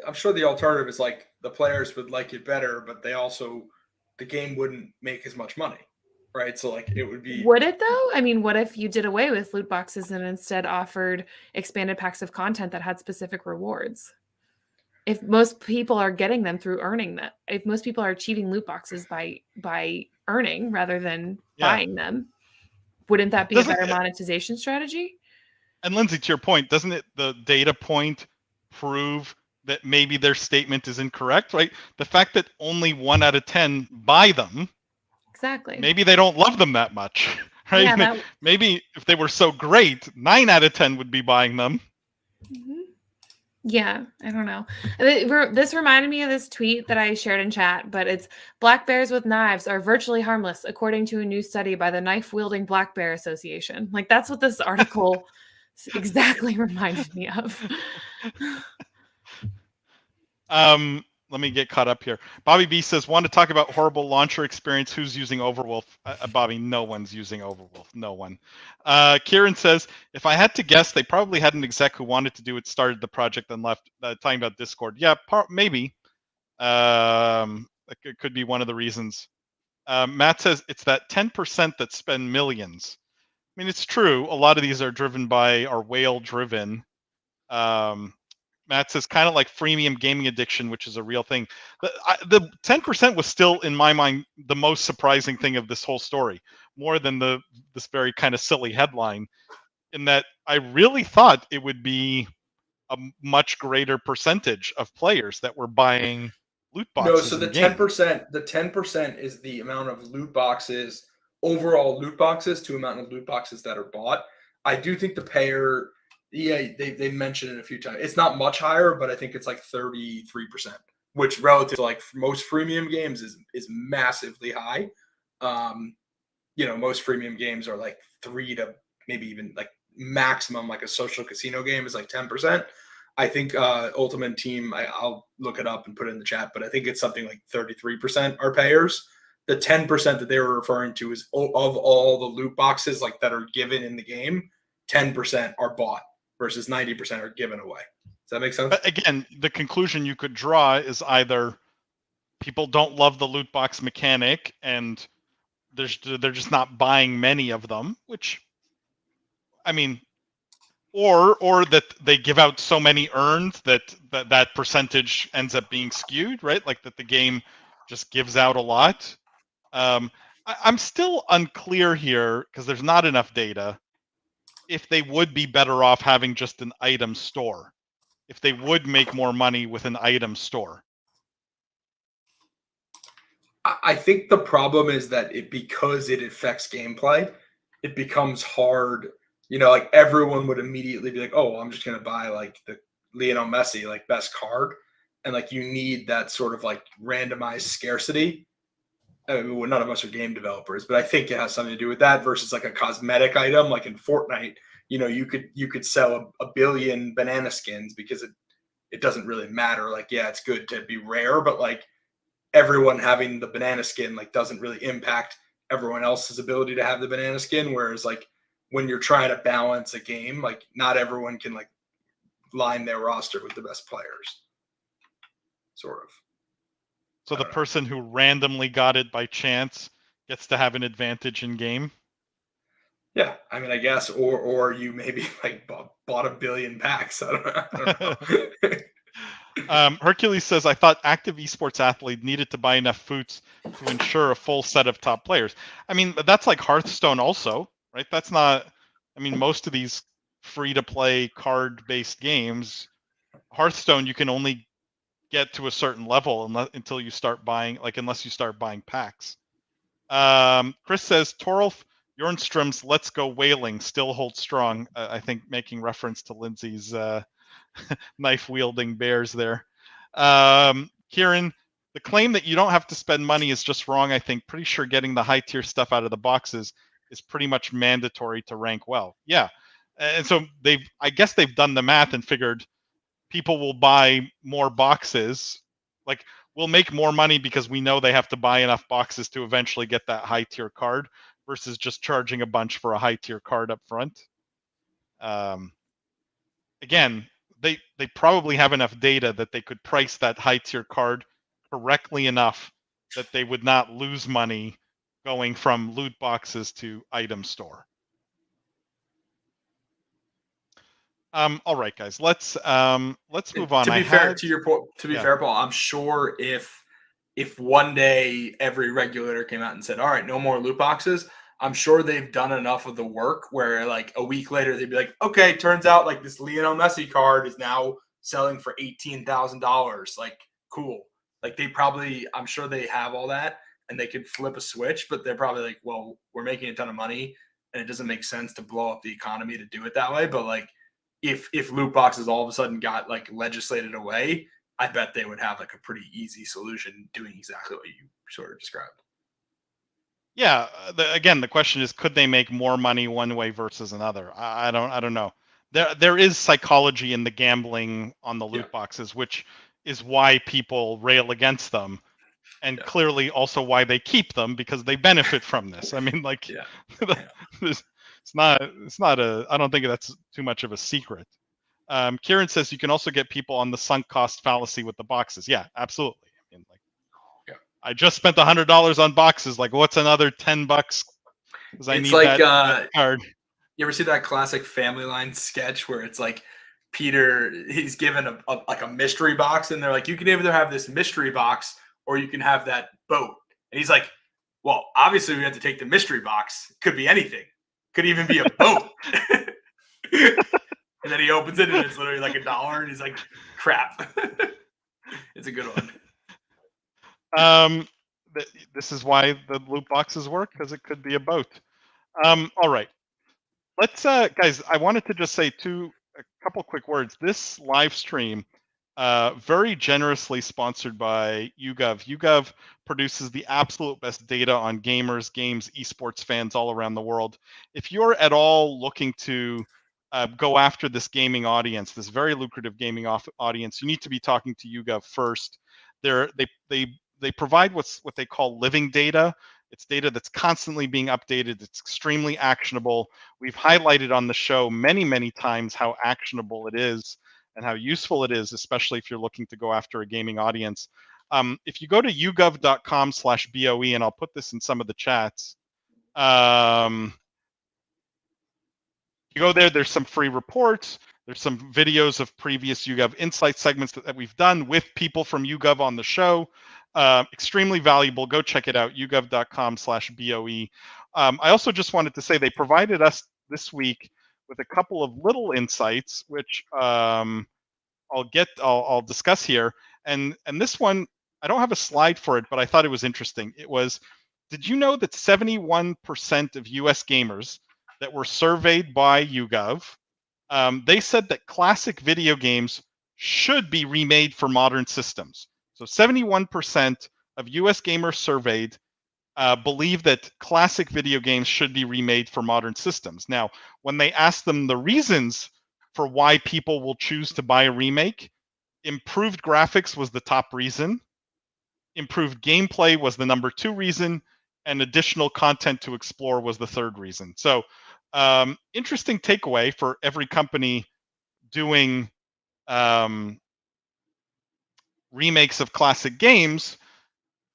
I'm sure the alternative is like the players would like it better, but the game wouldn't make as much money, right? So like, it would be. Would it though? I mean, what if you did away with loot boxes and instead offered expanded packs of content that had specific rewards? If most people are getting them through earning them, if most people are achieving loot boxes by earning rather than buying them, wouldn't that be a better monetization strategy? And Lindsay, to your point, doesn't the data point prove that maybe their statement is incorrect, right? The fact that only 1 out of 10 buy them, exactly. Maybe they don't love them that much, right? Yeah, maybe if they were so great, 9 out of 10 would be buying them. Mm-hmm. Yeah, I don't know. This reminded me of this tweet that I shared in chat, but it's black bears with knives are virtually harmless, according to a new study by the Knife Wielding Black Bear Association. Like, that's what this article exactly reminded me of. Let me get caught up here. Bobby B says, want to talk about horrible launcher experience. Who's using Overwolf? Bobby, no one's using Overwolf. No one. Kieran says, if I had to guess, they probably had an exec who wanted to do it, started the project, and left. Talking about Discord. Yeah, maybe. It could be one of the reasons. Matt says, it's that 10% that spend millions. I mean, it's true. A lot of these are whale driven. Matt says, kind of like freemium gaming addiction, which is a real thing. The 10% was still, in my mind, the most surprising thing of this whole story, more than this very kind of silly headline, in that I really thought it would be a much greater percentage of players that were buying loot boxes. No, so the 10% is the amount of loot boxes, overall loot boxes, to amount of loot boxes that are bought. I do think the payer, yeah, they mentioned it a few times. It's not much higher, but I think it's like 33%, which relative to like most freemium games is massively high. Most freemium games are like 3 to maybe even like maximum, like a social casino game is like 10%. I think Ultimate Team, I'll look it up and put it in the chat, but I think it's something like 33% are payers. The 10% that they were referring to is of all the loot boxes like that are given in the game, 10% are bought versus 90% are given away. Does that make sense? But again, the conclusion you could draw is either people don't love the loot box mechanic and they're just not buying many of them, which, I mean, or that they give out so many earned that percentage ends up being skewed, right? Like that the game just gives out a lot. I'm still unclear here because there's not enough data if they would be better off having just an item store, if they would make more money with an item store. I think the problem is that because it affects gameplay, it becomes hard. Like everyone would immediately be like, oh, I'm just going to buy like the Lionel Messi, like best card. And like, you need that sort of like randomized scarcity. I mean, well, none of us are game developers, but I think it has something to do with that versus like a cosmetic item. Like in Fortnite, you could sell a billion banana skins because it doesn't really matter. Like, yeah, it's good to be rare, but like everyone having the banana skin like doesn't really impact everyone else's ability to have the banana skin. Whereas like when you're trying to balance a game, like not everyone can like line their roster with the best players, sort of. So the person who randomly got it by chance gets to have an advantage in game. Yeah, I mean, I guess, or you maybe like bought a billion packs. I don't know. Hercules says, I thought active esports athlete needed to buy enough foods to ensure a full set of top players. I mean, that's like Hearthstone also, right? That's not, I mean, most of these free-to-play card-based games, Hearthstone, you can only get to a certain level until you start buying, like, unless you start buying packs. Chris says, Torolf Bjornstrom's Let's Go Whaling still holds strong. I think making reference to Lindsay's knife-wielding bears there. Kieran, the claim that you don't have to spend money is just wrong, I think. Pretty sure getting the high-tier stuff out of the boxes is pretty much mandatory to rank well. Yeah. And so I guess they've done the math and figured people will buy more boxes. Like, we'll make more money because we know they have to buy enough boxes to eventually get that high-tier card versus just charging a bunch for a high-tier card up front. Again, they probably have enough data that they could price that high-tier card correctly enough that they would not lose money going from loot boxes to item store. All right, guys, let's move on. To be fair, Paul, I'm sure if one day every regulator came out and said, all right, no more loot boxes, I'm sure they've done enough of the work where like a week later they'd be like, okay, turns out like this Lionel Messi card is now selling for $18,000. Like, cool. Like I'm sure they have all that and they could flip a switch, but they're probably like, well, we're making a ton of money and it doesn't make sense to blow up the economy to do it that way. But like, if loot boxes all of a sudden got like legislated away, I bet they would have like a pretty easy solution doing exactly what you sort of described. Yeah. Again, the question is, could they make more money one way versus another? I don't know. There is psychology in the gambling on the loot boxes, which is why people rail against them, and clearly also why they keep them, because they benefit from this. I mean, like, it's not I don't think that's too much of a secret. Kieran says you can also get people on the sunk cost fallacy with the boxes. Yeah, absolutely. I mean, like, I just spent $100 on boxes. Like, what's another $10? Because I need like, that card. You ever see that classic Family Line sketch where it's like Peter, he's given a mystery box, and they're like, you can either have this mystery box or you can have that boat. And he's like, well, obviously we have to take the mystery box. Could be anything. Could even be a boat. And then he opens it and it's literally like $1, and he's like, crap. It's a good one. This is why the loot boxes work, because it could be a boat. All right. Let's guys, I wanted to just say a couple quick words. This live stream, very generously sponsored by YouGov. YouGov produces the absolute best data on gamers, games, esports fans all around the world. If you're at all looking to go after this gaming audience, this very lucrative gaming audience, you need to be talking to YouGov first. They provide what they call living data. It's data that's constantly being updated. It's extremely actionable. We've highlighted on the show many, many times how actionable it is and how useful it is, especially if you're looking to go after a gaming audience. If you go to yougov.com/BOE, and I'll put this in some of the chats, you go there, there's some free reports. There's some videos of previous YouGov Insight segments that we've done with people from YouGov on the show. Extremely valuable. Go check it out, yougov.com/BOE. I also just wanted to say they provided us this week with a couple of little insights, which I'll discuss here. And this one, I don't have a slide for it, but I thought it was interesting. It was, did you know that 71% of US gamers that were surveyed by YouGov, they said that classic video games should be remade for modern systems. So 71% of US gamers surveyed believe that classic video games should be remade for modern systems. Now, when they asked them the reasons for why people will choose to buy a remake, improved graphics was the top reason, improved gameplay was the number 2 reason, and additional content to explore was the 3rd reason. So interesting takeaway for every company doing remakes of classic games,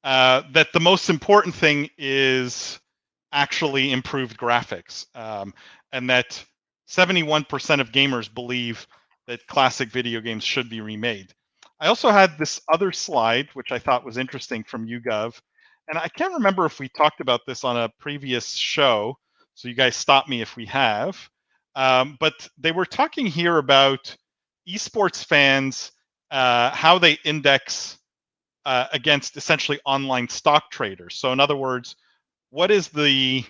that the most important thing is actually improved graphics, and that 71% of gamers believe that classic video games should be remade. I also had this other slide, which I thought was interesting from YouGov, and I can't remember if we talked about this on a previous show, so you guys stop me if we have, but they were talking here about esports fans, how they index against essentially online stock traders. So in other words, what is the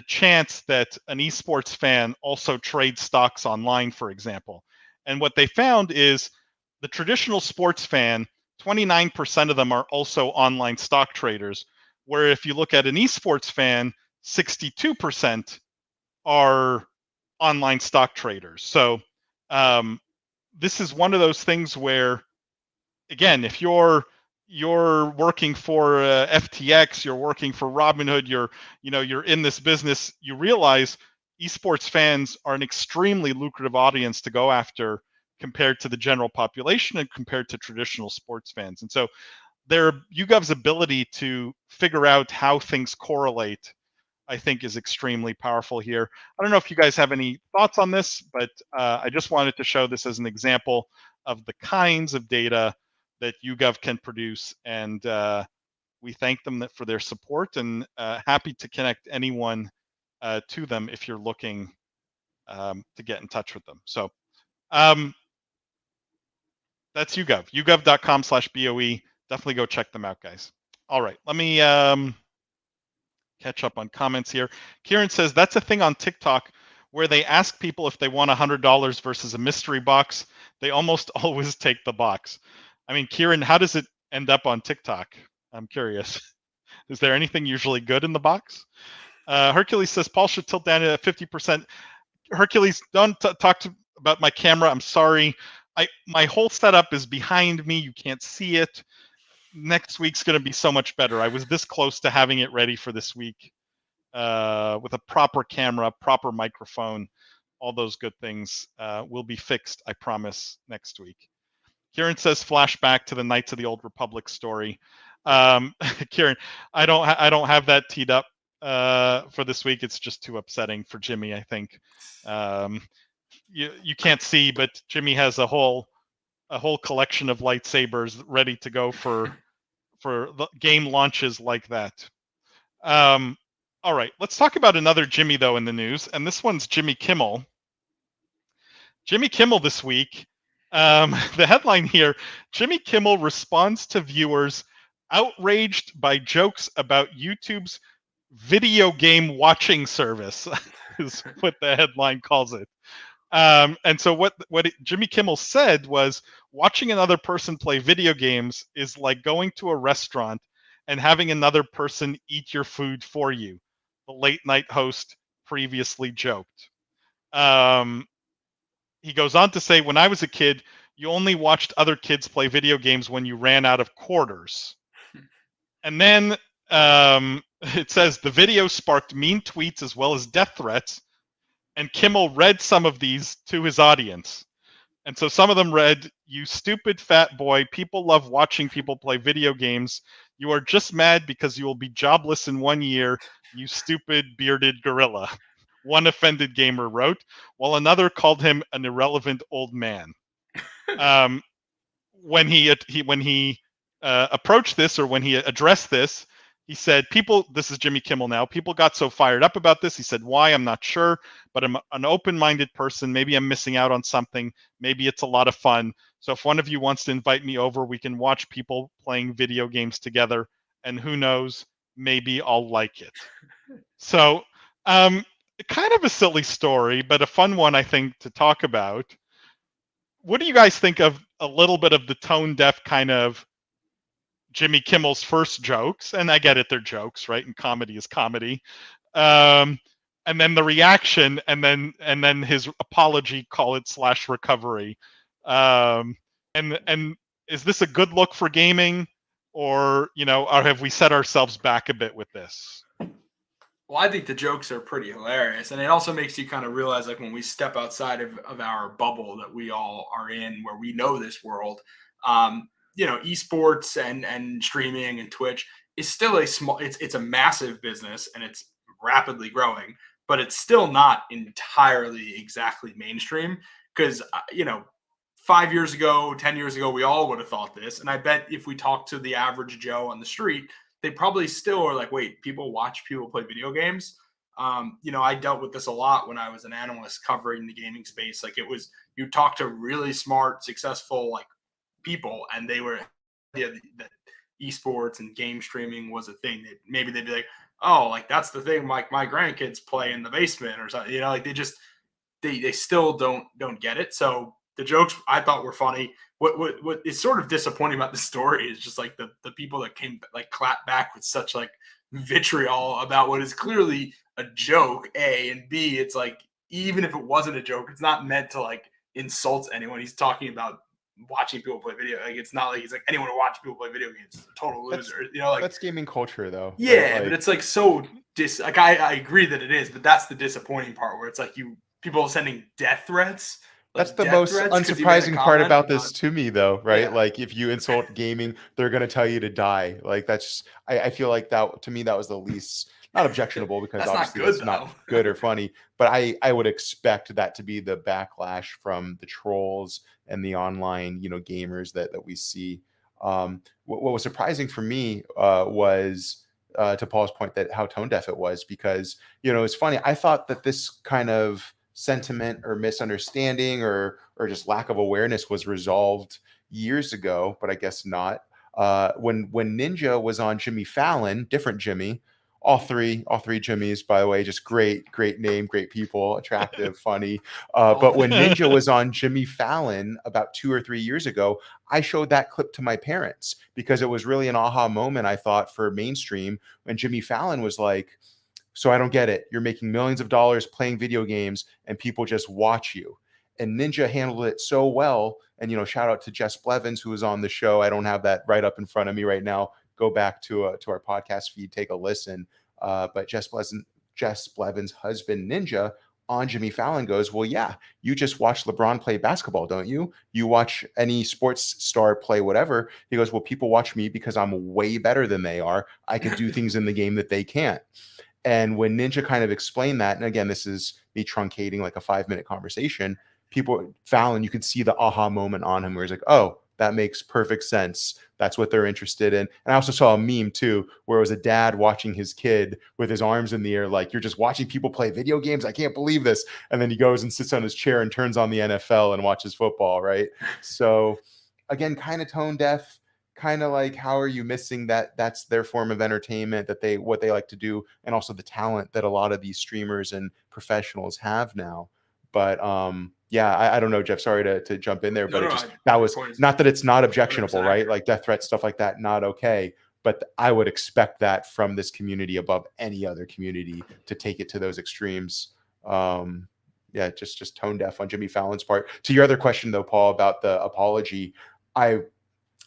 chance that an esports fan also trades stocks online, for example? And what they found is the traditional sports fan, 29% of them are also online stock traders, where if you look at an esports fan, 62% are online stock traders. So this is one of those things where, again, if you're working for FTX, you're working for Robinhood, you're in this business, you realize esports fans are an extremely lucrative audience to go after compared to the general population and compared to traditional sports fans. And so YouGov's ability to figure out how things correlate, I think, is extremely powerful here. I don't know if you guys have any thoughts on this, but I just wanted to show this as an example of the kinds of data that YouGov can produce, and we thank them for their support, and happy to connect anyone to them if you're looking to get in touch with them. So that's YouGov, yougov.com/BOE. Definitely go check them out, guys. All right, let me catch up on comments here. Kieran says, that's a thing on TikTok where they ask people if they want $100 versus a mystery box. They almost always take the box. I mean, Kieran, how does it end up on TikTok? I'm curious. Is there anything usually good in the box? Hercules says Paul should tilt down at 50%. Hercules, don't talk about my camera. I'm sorry. My whole setup is behind me. You can't see it. Next week's going to be so much better. I was this close to having it ready for this week with a proper camera, proper microphone, all those good things will be fixed, I promise, next week. Kieran says flashback to the Knights of the Old Republic story. Kieran, I don't have that teed up for this week. It's just too upsetting for Jimmy, I think. You can't see, but Jimmy has a whole collection of lightsabers ready to go for the game launches like that. All right, let's talk about another Jimmy though in the news, and this one's Jimmy Kimmel. Jimmy Kimmel this week. The headline here: Jimmy Kimmel responds to viewers outraged by jokes about YouTube's video game watching service, is what the headline calls it. And so what Jimmy Kimmel said was, watching another person play video games is like going to a restaurant and having another person eat your food for you. The late night host previously joked. He goes on to say, when I was a kid, you only watched other kids play video games when you ran out of quarters. And then it says the video sparked mean tweets as well as death threats. And Kimmel read some of these to his audience. And so some of them read, "You stupid fat boy, people love watching people play video games. You are just mad because you will be jobless in 1 year, you stupid bearded gorilla," one offended gamer wrote, while another called him an irrelevant old man. When he approached this, or when he addressed this, he said, this is Jimmy Kimmel now, people got so fired up about this. He said, why? I'm not sure, but I'm an open-minded person. Maybe I'm missing out on something. Maybe it's a lot of fun. So if one of you wants to invite me over, we can watch people playing video games together. And who knows, maybe I'll like it. So kind of a silly story, but a fun one, I think, to talk about. What do you guys think of a little bit of the tone-deaf kind of Jimmy Kimmel's first jokes? And I get it, they're jokes, right? And comedy is comedy. And then the reaction, and then his apology, call it / recovery. And is this a good look for gaming, or or have we set ourselves back a bit with this? Well, I think the jokes are pretty hilarious, and it also makes you kind of realize, like, when we step outside of our bubble that we all are in, where we know this world, esports and streaming and Twitch is still it's a massive business, and it's rapidly growing, but it's still not entirely exactly mainstream, because 5 years ago, 10 years ago, we all would have thought this. And I bet if we talk to the average Joe on the street, they probably still are like, wait, people watch people play video games? I dealt with this a lot when I was an analyst covering the gaming space. Like, you talk to really smart, successful, like, people, and they were that esports and game streaming was a thing. That maybe they'd be like, oh, like, that's the thing, like, my grandkids play in the basement or something. Like, they still don't get it. So the jokes I thought were funny. What is sort of disappointing about the story is just like the people that came, like, clap back with such, like, vitriol about what is clearly a joke, A, and B, it's like, even if it wasn't a joke, it's not meant to, like, insult anyone. He's talking about watching people play video. Like, it's not like he's like, anyone who watches people play video games is a total loser. That's gaming culture, though. Yeah, right? But it's like so I agree that it is, but that's the disappointing part, where it's like people sending death threats. That's the most unsurprising part about this to me, though, right? Yeah. Like, if you insult gaming, they're going to tell you to die. Like, that's I feel like that, to me, that was the least, not objectionable, because that's obviously not good, it's not good or funny, but I would expect that to be the backlash from the trolls and the online, gamers that we see. What was surprising for me was, to Paul's point, that how tone deaf it was, because, it's funny. I thought that this kind of sentiment or misunderstanding or just lack of awareness was resolved years ago, but I guess not. When Ninja was on Jimmy Fallon, different Jimmy, all three Jimmys, by the way, just great name, great people, attractive, funny. But when Ninja was on Jimmy Fallon about 2 or 3 years ago, I showed that clip to my parents because it was really an aha moment, I thought, for mainstream, when Jimmy Fallon was like, so I don't get it. You're making millions of dollars playing video games and people just watch you. And Ninja handled it so well. And, shout out to Jess Blevins, who was on the show. I don't have that right up in front of me right now. Go back to our podcast feed, take a listen. But Jess Blevins' husband, Ninja, on Jimmy Fallon goes, well, yeah, you just watch LeBron play basketball, don't you? You watch any sports star play whatever. He goes, well, people watch me because I'm way better than they are. I can do things in the game that they can't. And when Ninja kind of explained that, and again, this is me truncating like a 5-minute conversation, Fallon, you could see the aha moment on him where he's like, oh, that makes perfect sense. That's what they're interested in. And I also saw a meme too, where it was a dad watching his kid with his arms in the air, like, you're just watching people play video games. I can't believe this. And then he goes and sits on his chair and turns on the NFL and watches football, right? So again, kind of tone deaf, kind of like, how are you missing that? That's their form of entertainment, what they like to do, and also the talent that a lot of these streamers and professionals have now. But yeah, I don't know, Jeff, sorry to jump in there, but that was not that it's not objectionable, right? Like death threats, stuff like that, not okay. But I would expect that from this community above any other community to take it to those extremes. Yeah, just tone deaf on Jimmy Fallon's part. To your other question though, Paul, about the apology, I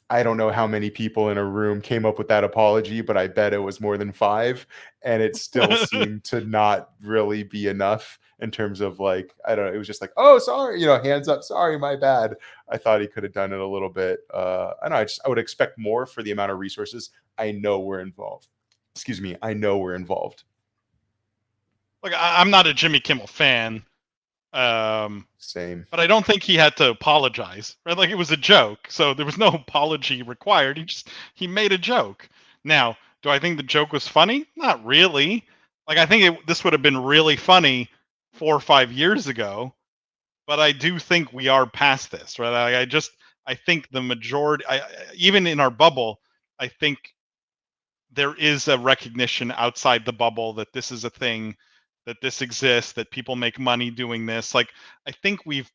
don't know how many people in a room came up with that apology, but I bet it was more than 5. And it still seemed to not really be enough in terms of like, I don't know, it was just like, oh, sorry, hands up, sorry, my bad. I thought he could have done it a little bit. I don't know, I would expect more for the amount of resources I know were involved. Excuse me, I know we're involved. Look, I'm not a Jimmy Kimmel fan. Same. But I don't think he had to apologize, right? Like, it was a joke, so there was no apology required. He made a joke. Now, do I think the joke was funny? Not really. Like, I think this would have been really funny 4 or 5 years ago, but I do think we are past this, right? I think the majority, even in our bubble, I think there is a recognition outside the bubble that this is a thing, that this exists, that people make money doing this. Like, I think we've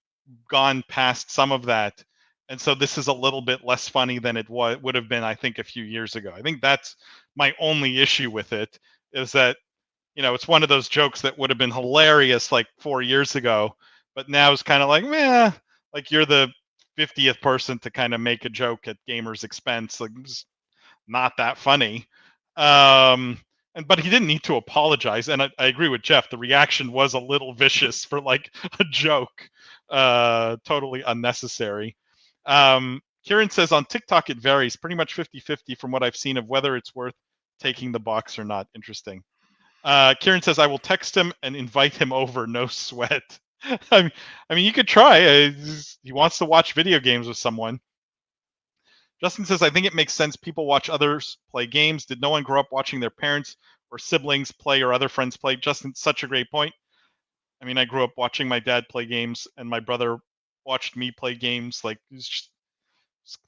gone past some of that. And so this is a little bit less funny than it would have been, I think, a few years ago. I think that's my only issue with it, is that, it's one of those jokes that would have been hilarious like 4 years ago, but now it's kind of like, meh, like you're the 50th person to kind of make a joke at gamers' expense. Like, it's not that funny. But he didn't need to apologize. And I agree with Jeff. The reaction was a little vicious for like a joke. Totally unnecessary. Kieran says on TikTok, it varies pretty much 50-50 from what I've seen of whether it's worth taking the box or not. Interesting. Kieran says, I will text him and invite him over. No sweat. I mean, you could try. He wants to watch video games with someone. Justin says, I think it makes sense people watch others play games. Did no one grow up watching their parents or siblings play or other friends play? Justin, such a great point. I mean, I grew up watching my dad play games, and my brother watched me play games. Like, it was just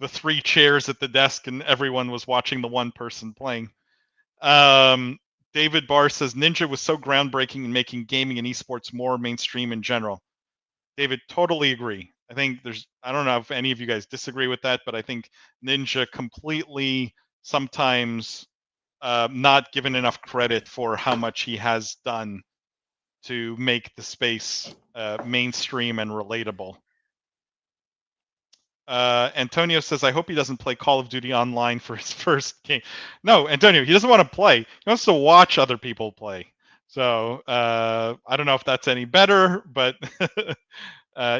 the 3 chairs at the desk, and everyone was watching the one person playing. David Barr says, Ninja was so groundbreaking in making gaming and esports more mainstream in general. David, totally agree. I think I don't know if any of you guys disagree with that, but I think Ninja completely sometimes not given enough credit for how much he has done to make the space mainstream and relatable. Antonio says, I hope he doesn't play Call of Duty online for his first game. No, Antonio, he doesn't want to play. He wants to watch other people play. So I don't know if that's any better, but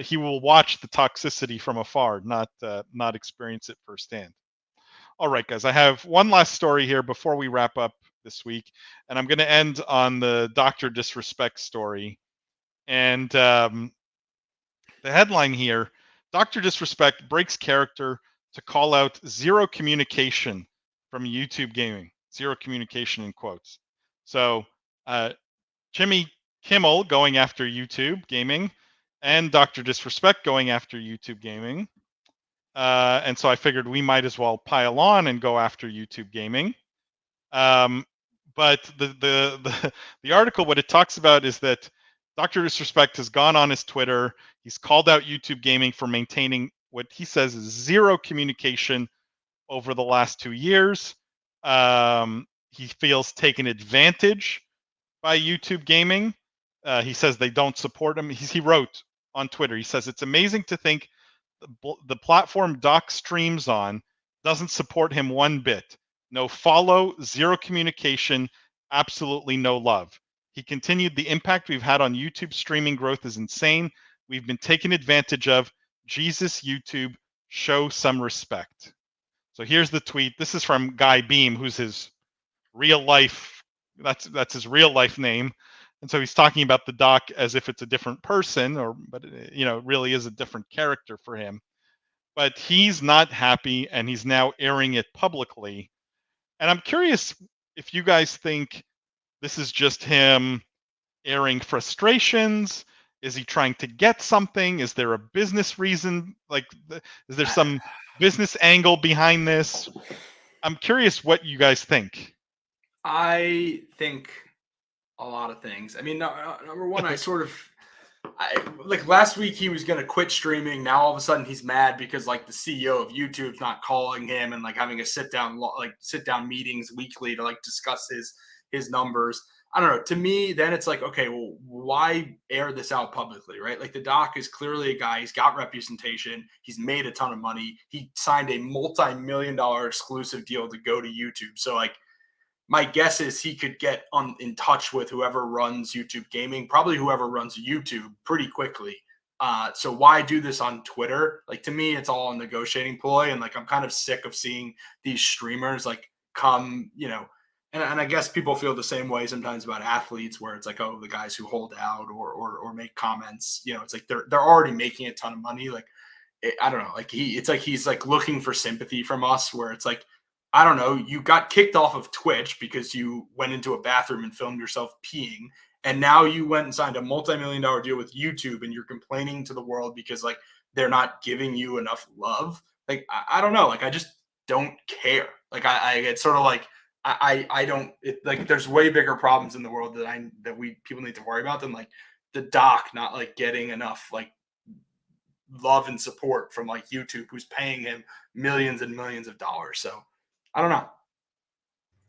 he will watch the toxicity from afar, not experience it firsthand. All right, guys, I have one last story here before we wrap up this week, and I'm going to end on the Dr. Disrespect story. And the headline here, Dr. Disrespect breaks character to call out zero communication from YouTube gaming. Zero communication in quotes. So Jimmy Kimmel going after YouTube gaming, and Dr. Disrespect going after YouTube gaming. And so I figured we might as well pile on and go after YouTube gaming. But the article, what it talks about is that Dr. Disrespect has gone on his Twitter. He's called out YouTube Gaming for maintaining what he says is zero communication over the last 2 years. He feels taken advantage by YouTube Gaming. He says they don't support him. He wrote on Twitter, he says, it's amazing to think the platform Doc streams on doesn't support him one bit. No follow, zero communication, absolutely no love. He continued, the impact we've had on YouTube streaming growth is insane. We've been taken advantage of. Jesus, YouTube, show some respect. So here's the tweet. This is from Guy Beam, who's his real life, that's his real life name. And so he's talking about the doc as if it's a different person, but it really is a different character for him. But he's not happy, and he's now airing it publicly. And I'm curious if you guys think this is just him airing frustrations. Is he trying to get something? Is there a business reason? Is there some business angle behind this? I'm curious what you guys think. I think a lot of things. I mean, number one, like last week he was going to quit streaming. Now all of a sudden he's mad because like the CEO of YouTube's not calling him and like having a sit down meetings weekly to like discuss his numbers. I don't know. To me, then it's like, okay, well, why air this out publicly, right? Like the doc is clearly a guy. He's got representation. He's made a ton of money. He signed a multi-million-dollar exclusive deal to go to YouTube. So like, my guess is he could get in touch with whoever runs YouTube Gaming, probably whoever runs YouTube pretty quickly. So why do this on Twitter? Like to me, it's all a negotiating ploy. And like, I'm kind of sick of seeing these streamers like come, and I guess people feel the same way sometimes about athletes where it's like, oh, the guys who hold out or make comments, it's like they're already making a ton of money. Like, I don't know, like he's like looking for sympathy from us where it's like, I don't know, you got kicked off of Twitch because you went into a bathroom and filmed yourself peeing. And now you went and signed a multi-million-dollar deal with YouTube and you're complaining to the world because like they're not giving you enough love. Like, I don't know. Like, I just don't care. Like it's sort of like, I don't like there's way bigger problems in the world that people need to worry about than like the doc not like getting enough like love and support from like YouTube, who's paying him millions and millions of dollars. So I don't know.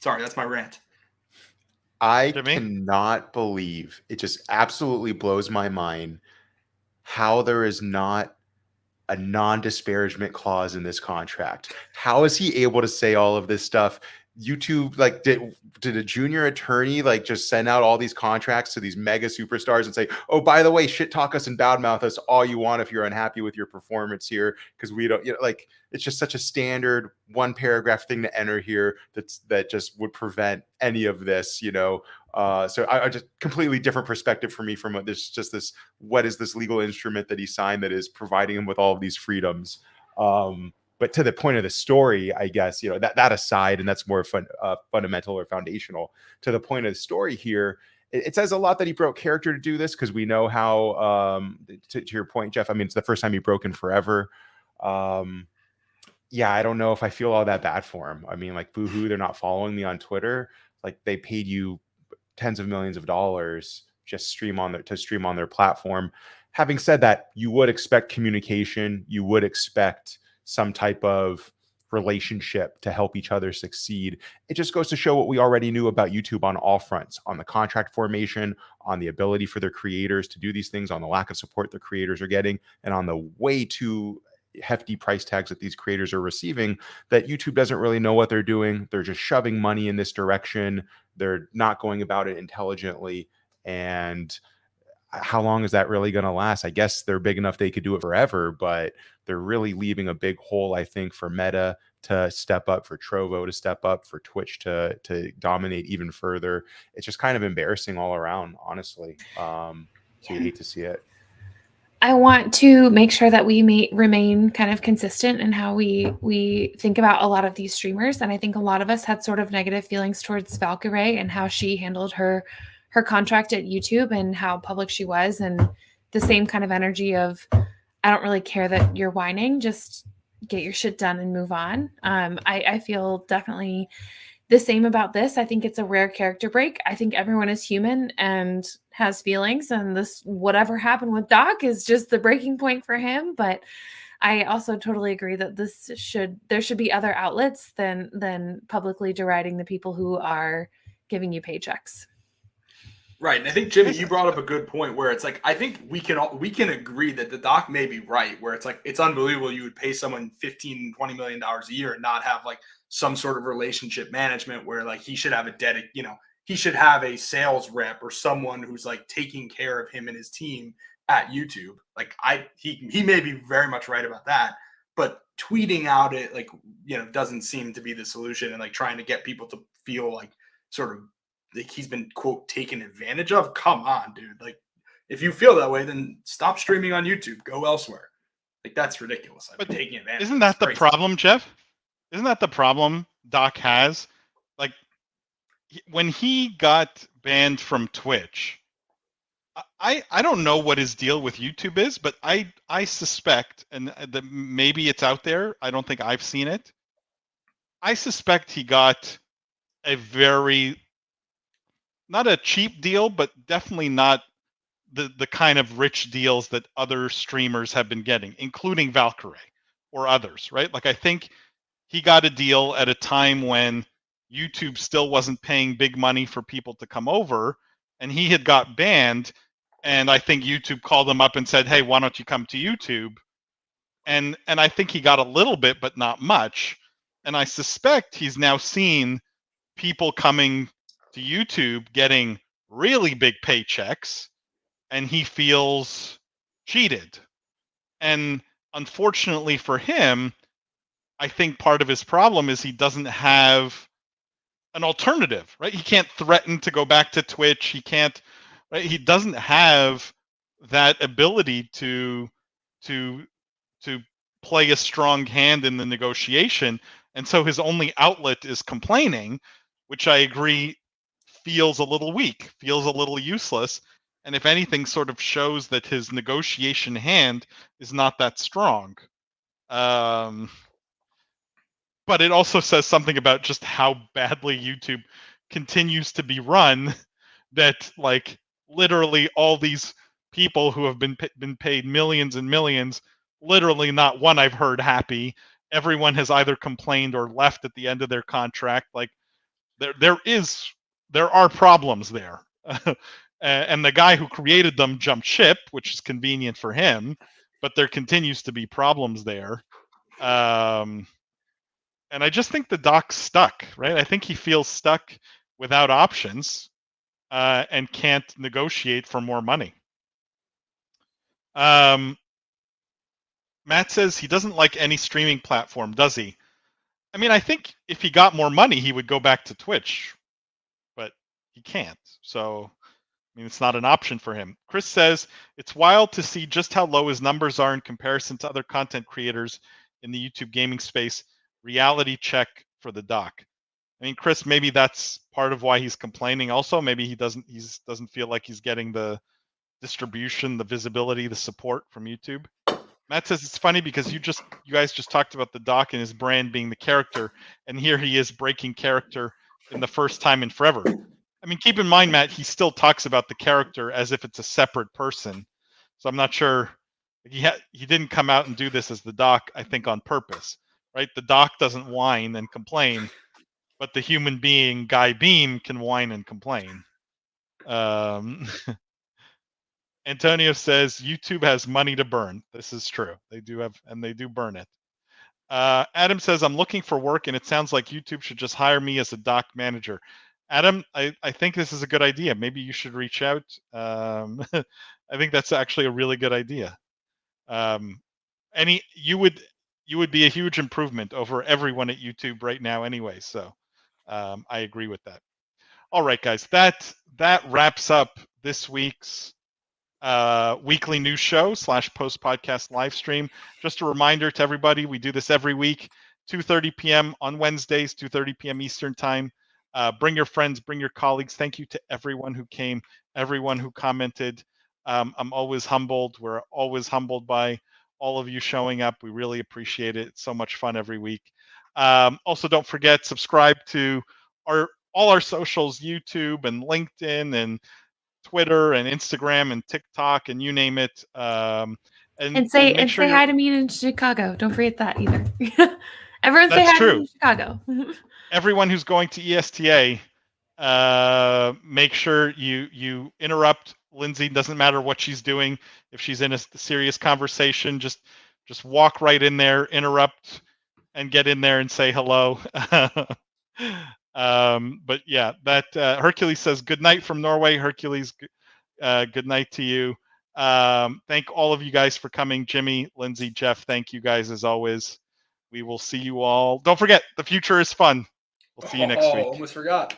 Sorry, that's my rant. I cannot believe, it just absolutely blows my mind how there is not a non-disparagement clause in this contract. How is he able to say all of this stuff? YouTube, like, did a junior attorney like just send out all these contracts to these mega superstars and say, oh, by the way, shit talk us and badmouth us all you want if you're unhappy with your performance here, because we don't, like, it's just such a standard one paragraph thing to enter here that just would prevent any of this, so I just completely different perspective for me from this what is this legal instrument that he signed that is providing him with all of these freedoms. But to the point of the story, I guess, that aside, and that's more fundamental or foundational to the point of the story here, it says a lot that he broke character to do this, because we know how, to your point, Jeff, I mean, it's the first time he broke in forever. Yeah, I don't know if I feel all that bad for him. I mean, like, boohoo, they're not following me on Twitter. Like, they paid you tens of millions of dollars just to stream on their platform. Having said that, you would expect communication. You would expect some type of relationship to help each other succeed. It just goes to show what we already knew about YouTube on all fronts, on the contract formation, on the ability for their creators to do these things, on the lack of support their creators are getting, and on the way too hefty price tags that these creators are receiving, that YouTube doesn't really know what they're doing. They're just shoving money in this direction. They're not going about it intelligently. And how long is that really going to last? I guess they're big enough they could do it forever, but they're really leaving a big hole, I think, for Meta to step up, for Trovo to step up, for Twitch to dominate even further. It's just kind of embarrassing all around, honestly. So you hate to see it. I want to make sure that we remain kind of consistent in how we think about a lot of these streamers. And I think a lot of us had sort of negative feelings towards Valkyrae and how she handled her contract at YouTube and how public she was, and the same kind of energy of, I don't really care that you're whining, just get your shit done and move on. I feel definitely the same about this. I think it's a rare character break. I think everyone is human and has feelings, and this whatever happened with Doc is just the breaking point for him. But I also totally agree that there should be other outlets than publicly deriding the people who are giving you paychecks. Right, and I think Jimmy, you brought up a good point where it's like I think we can agree that the doc may be right, where it's like it's unbelievable you would pay someone $15-20 million a year and not have like some sort of relationship management where like he should have he should have a sales rep or someone who's like taking care of him and his team at YouTube. Like he may be very much right about that, but tweeting out it like doesn't seem to be the solution, and like trying to get people to feel like sort of like he's been quote taken advantage of. Come on, dude. Like if you feel that way, then stop streaming on YouTube. Go elsewhere. Like that's ridiculous. I've been taking advantage. Isn't that the problem, Jeff? Isn't that the problem Doc has? Like when he got banned from Twitch, I don't know what his deal with YouTube is, but I suspect, and that maybe it's out there. I don't think I've seen it. I suspect he got a very, not a cheap deal, but definitely not the kind of rich deals that other streamers have been getting, including Valkyrie or others, right? Like I think he got a deal at a time when YouTube still wasn't paying big money for people to come over, and he had got banned, and I think YouTube called him up and said, hey, why don't you come to YouTube? And I think he got a little bit, but not much. And I suspect he's now seen people coming to YouTube getting really big paychecks, and he feels cheated. And unfortunately for him, I think part of his problem is he doesn't have an alternative, right? He can't threaten to go back to Twitch. He can't, right? He doesn't have that ability to play a strong hand in the negotiation. And so his only outlet is complaining, which I agree feels a little weak, feels a little useless. And if anything, sort of shows that his negotiation hand is not that strong. But it also says something about just how badly YouTube continues to be run, that like literally all these people who have been paid millions and millions, literally not one I've heard happy. Everyone has either complained or left at the end of their contract. Like there are problems there. And the guy who created them jumped ship, which is convenient for him, but there continues to be problems there. And I just think the Doc's stuck, right? I think he feels stuck without options and can't negotiate for more money. Matt says he doesn't like any streaming platform, does he? I mean, I think if he got more money, he would go back to Twitch, but he can't. So, I mean, it's not an option for him. Chris says it's wild to see just how low his numbers are in comparison to other content creators in the YouTube gaming space. Reality check for the Doc. I mean, Chris, maybe that's part of why he's complaining. Also, maybe he doesn't feel like he's getting the distribution, the visibility, the support from YouTube. Matt says it's funny because you guys just talked about the Doc and his brand being the character, and here he is breaking character in the first time in forever. I mean, keep in mind, Matt, he still talks about the character as if it's a separate person. So I'm not sure he didn't come out and do this as the Doc, I think, on purpose. Right? The Doc doesn't whine and complain, but the human being, Guy Beam, can whine and complain. Antonio says YouTube has money to burn. This is true. They do have, and they do burn it. Adam says, I'm looking for work, and it sounds like YouTube should just hire me as a Doc manager. Adam, I think this is a good idea. Maybe you should reach out. I think that's actually a really good idea. You would be a huge improvement over everyone at YouTube right now anyway. So I agree with that. All right, guys, that wraps up this week's weekly news show / post podcast live stream. Just a reminder to everybody, we do this every week, 2:30 p.m. on Wednesdays, 2:30 p.m. Eastern time. Bring your friends, bring your colleagues. Thank you to everyone who came, everyone who commented. I'm always humbled. We're always humbled by all of you showing up. We really appreciate it. It's so much fun every week. Also, don't forget, subscribe to all our socials, YouTube and LinkedIn and Twitter and Instagram and TikTok and you name it. And say hi to me in Chicago. Don't forget that either. Everyone say hi to me in Chicago. Everyone who's going to ESTA, make sure you interrupt Lindsay. Doesn't matter what she's doing. If she's in a serious conversation, just walk right in there, interrupt, and get in there and say hello. But yeah, that Hercules says good night from Norway. Hercules, good night to you. Thank all of you guys for coming. Jimmy, Lindsay, Jeff, thank you guys as always. We will see you all. Don't forget, the future is fun. We'll see you next week. Almost forgot.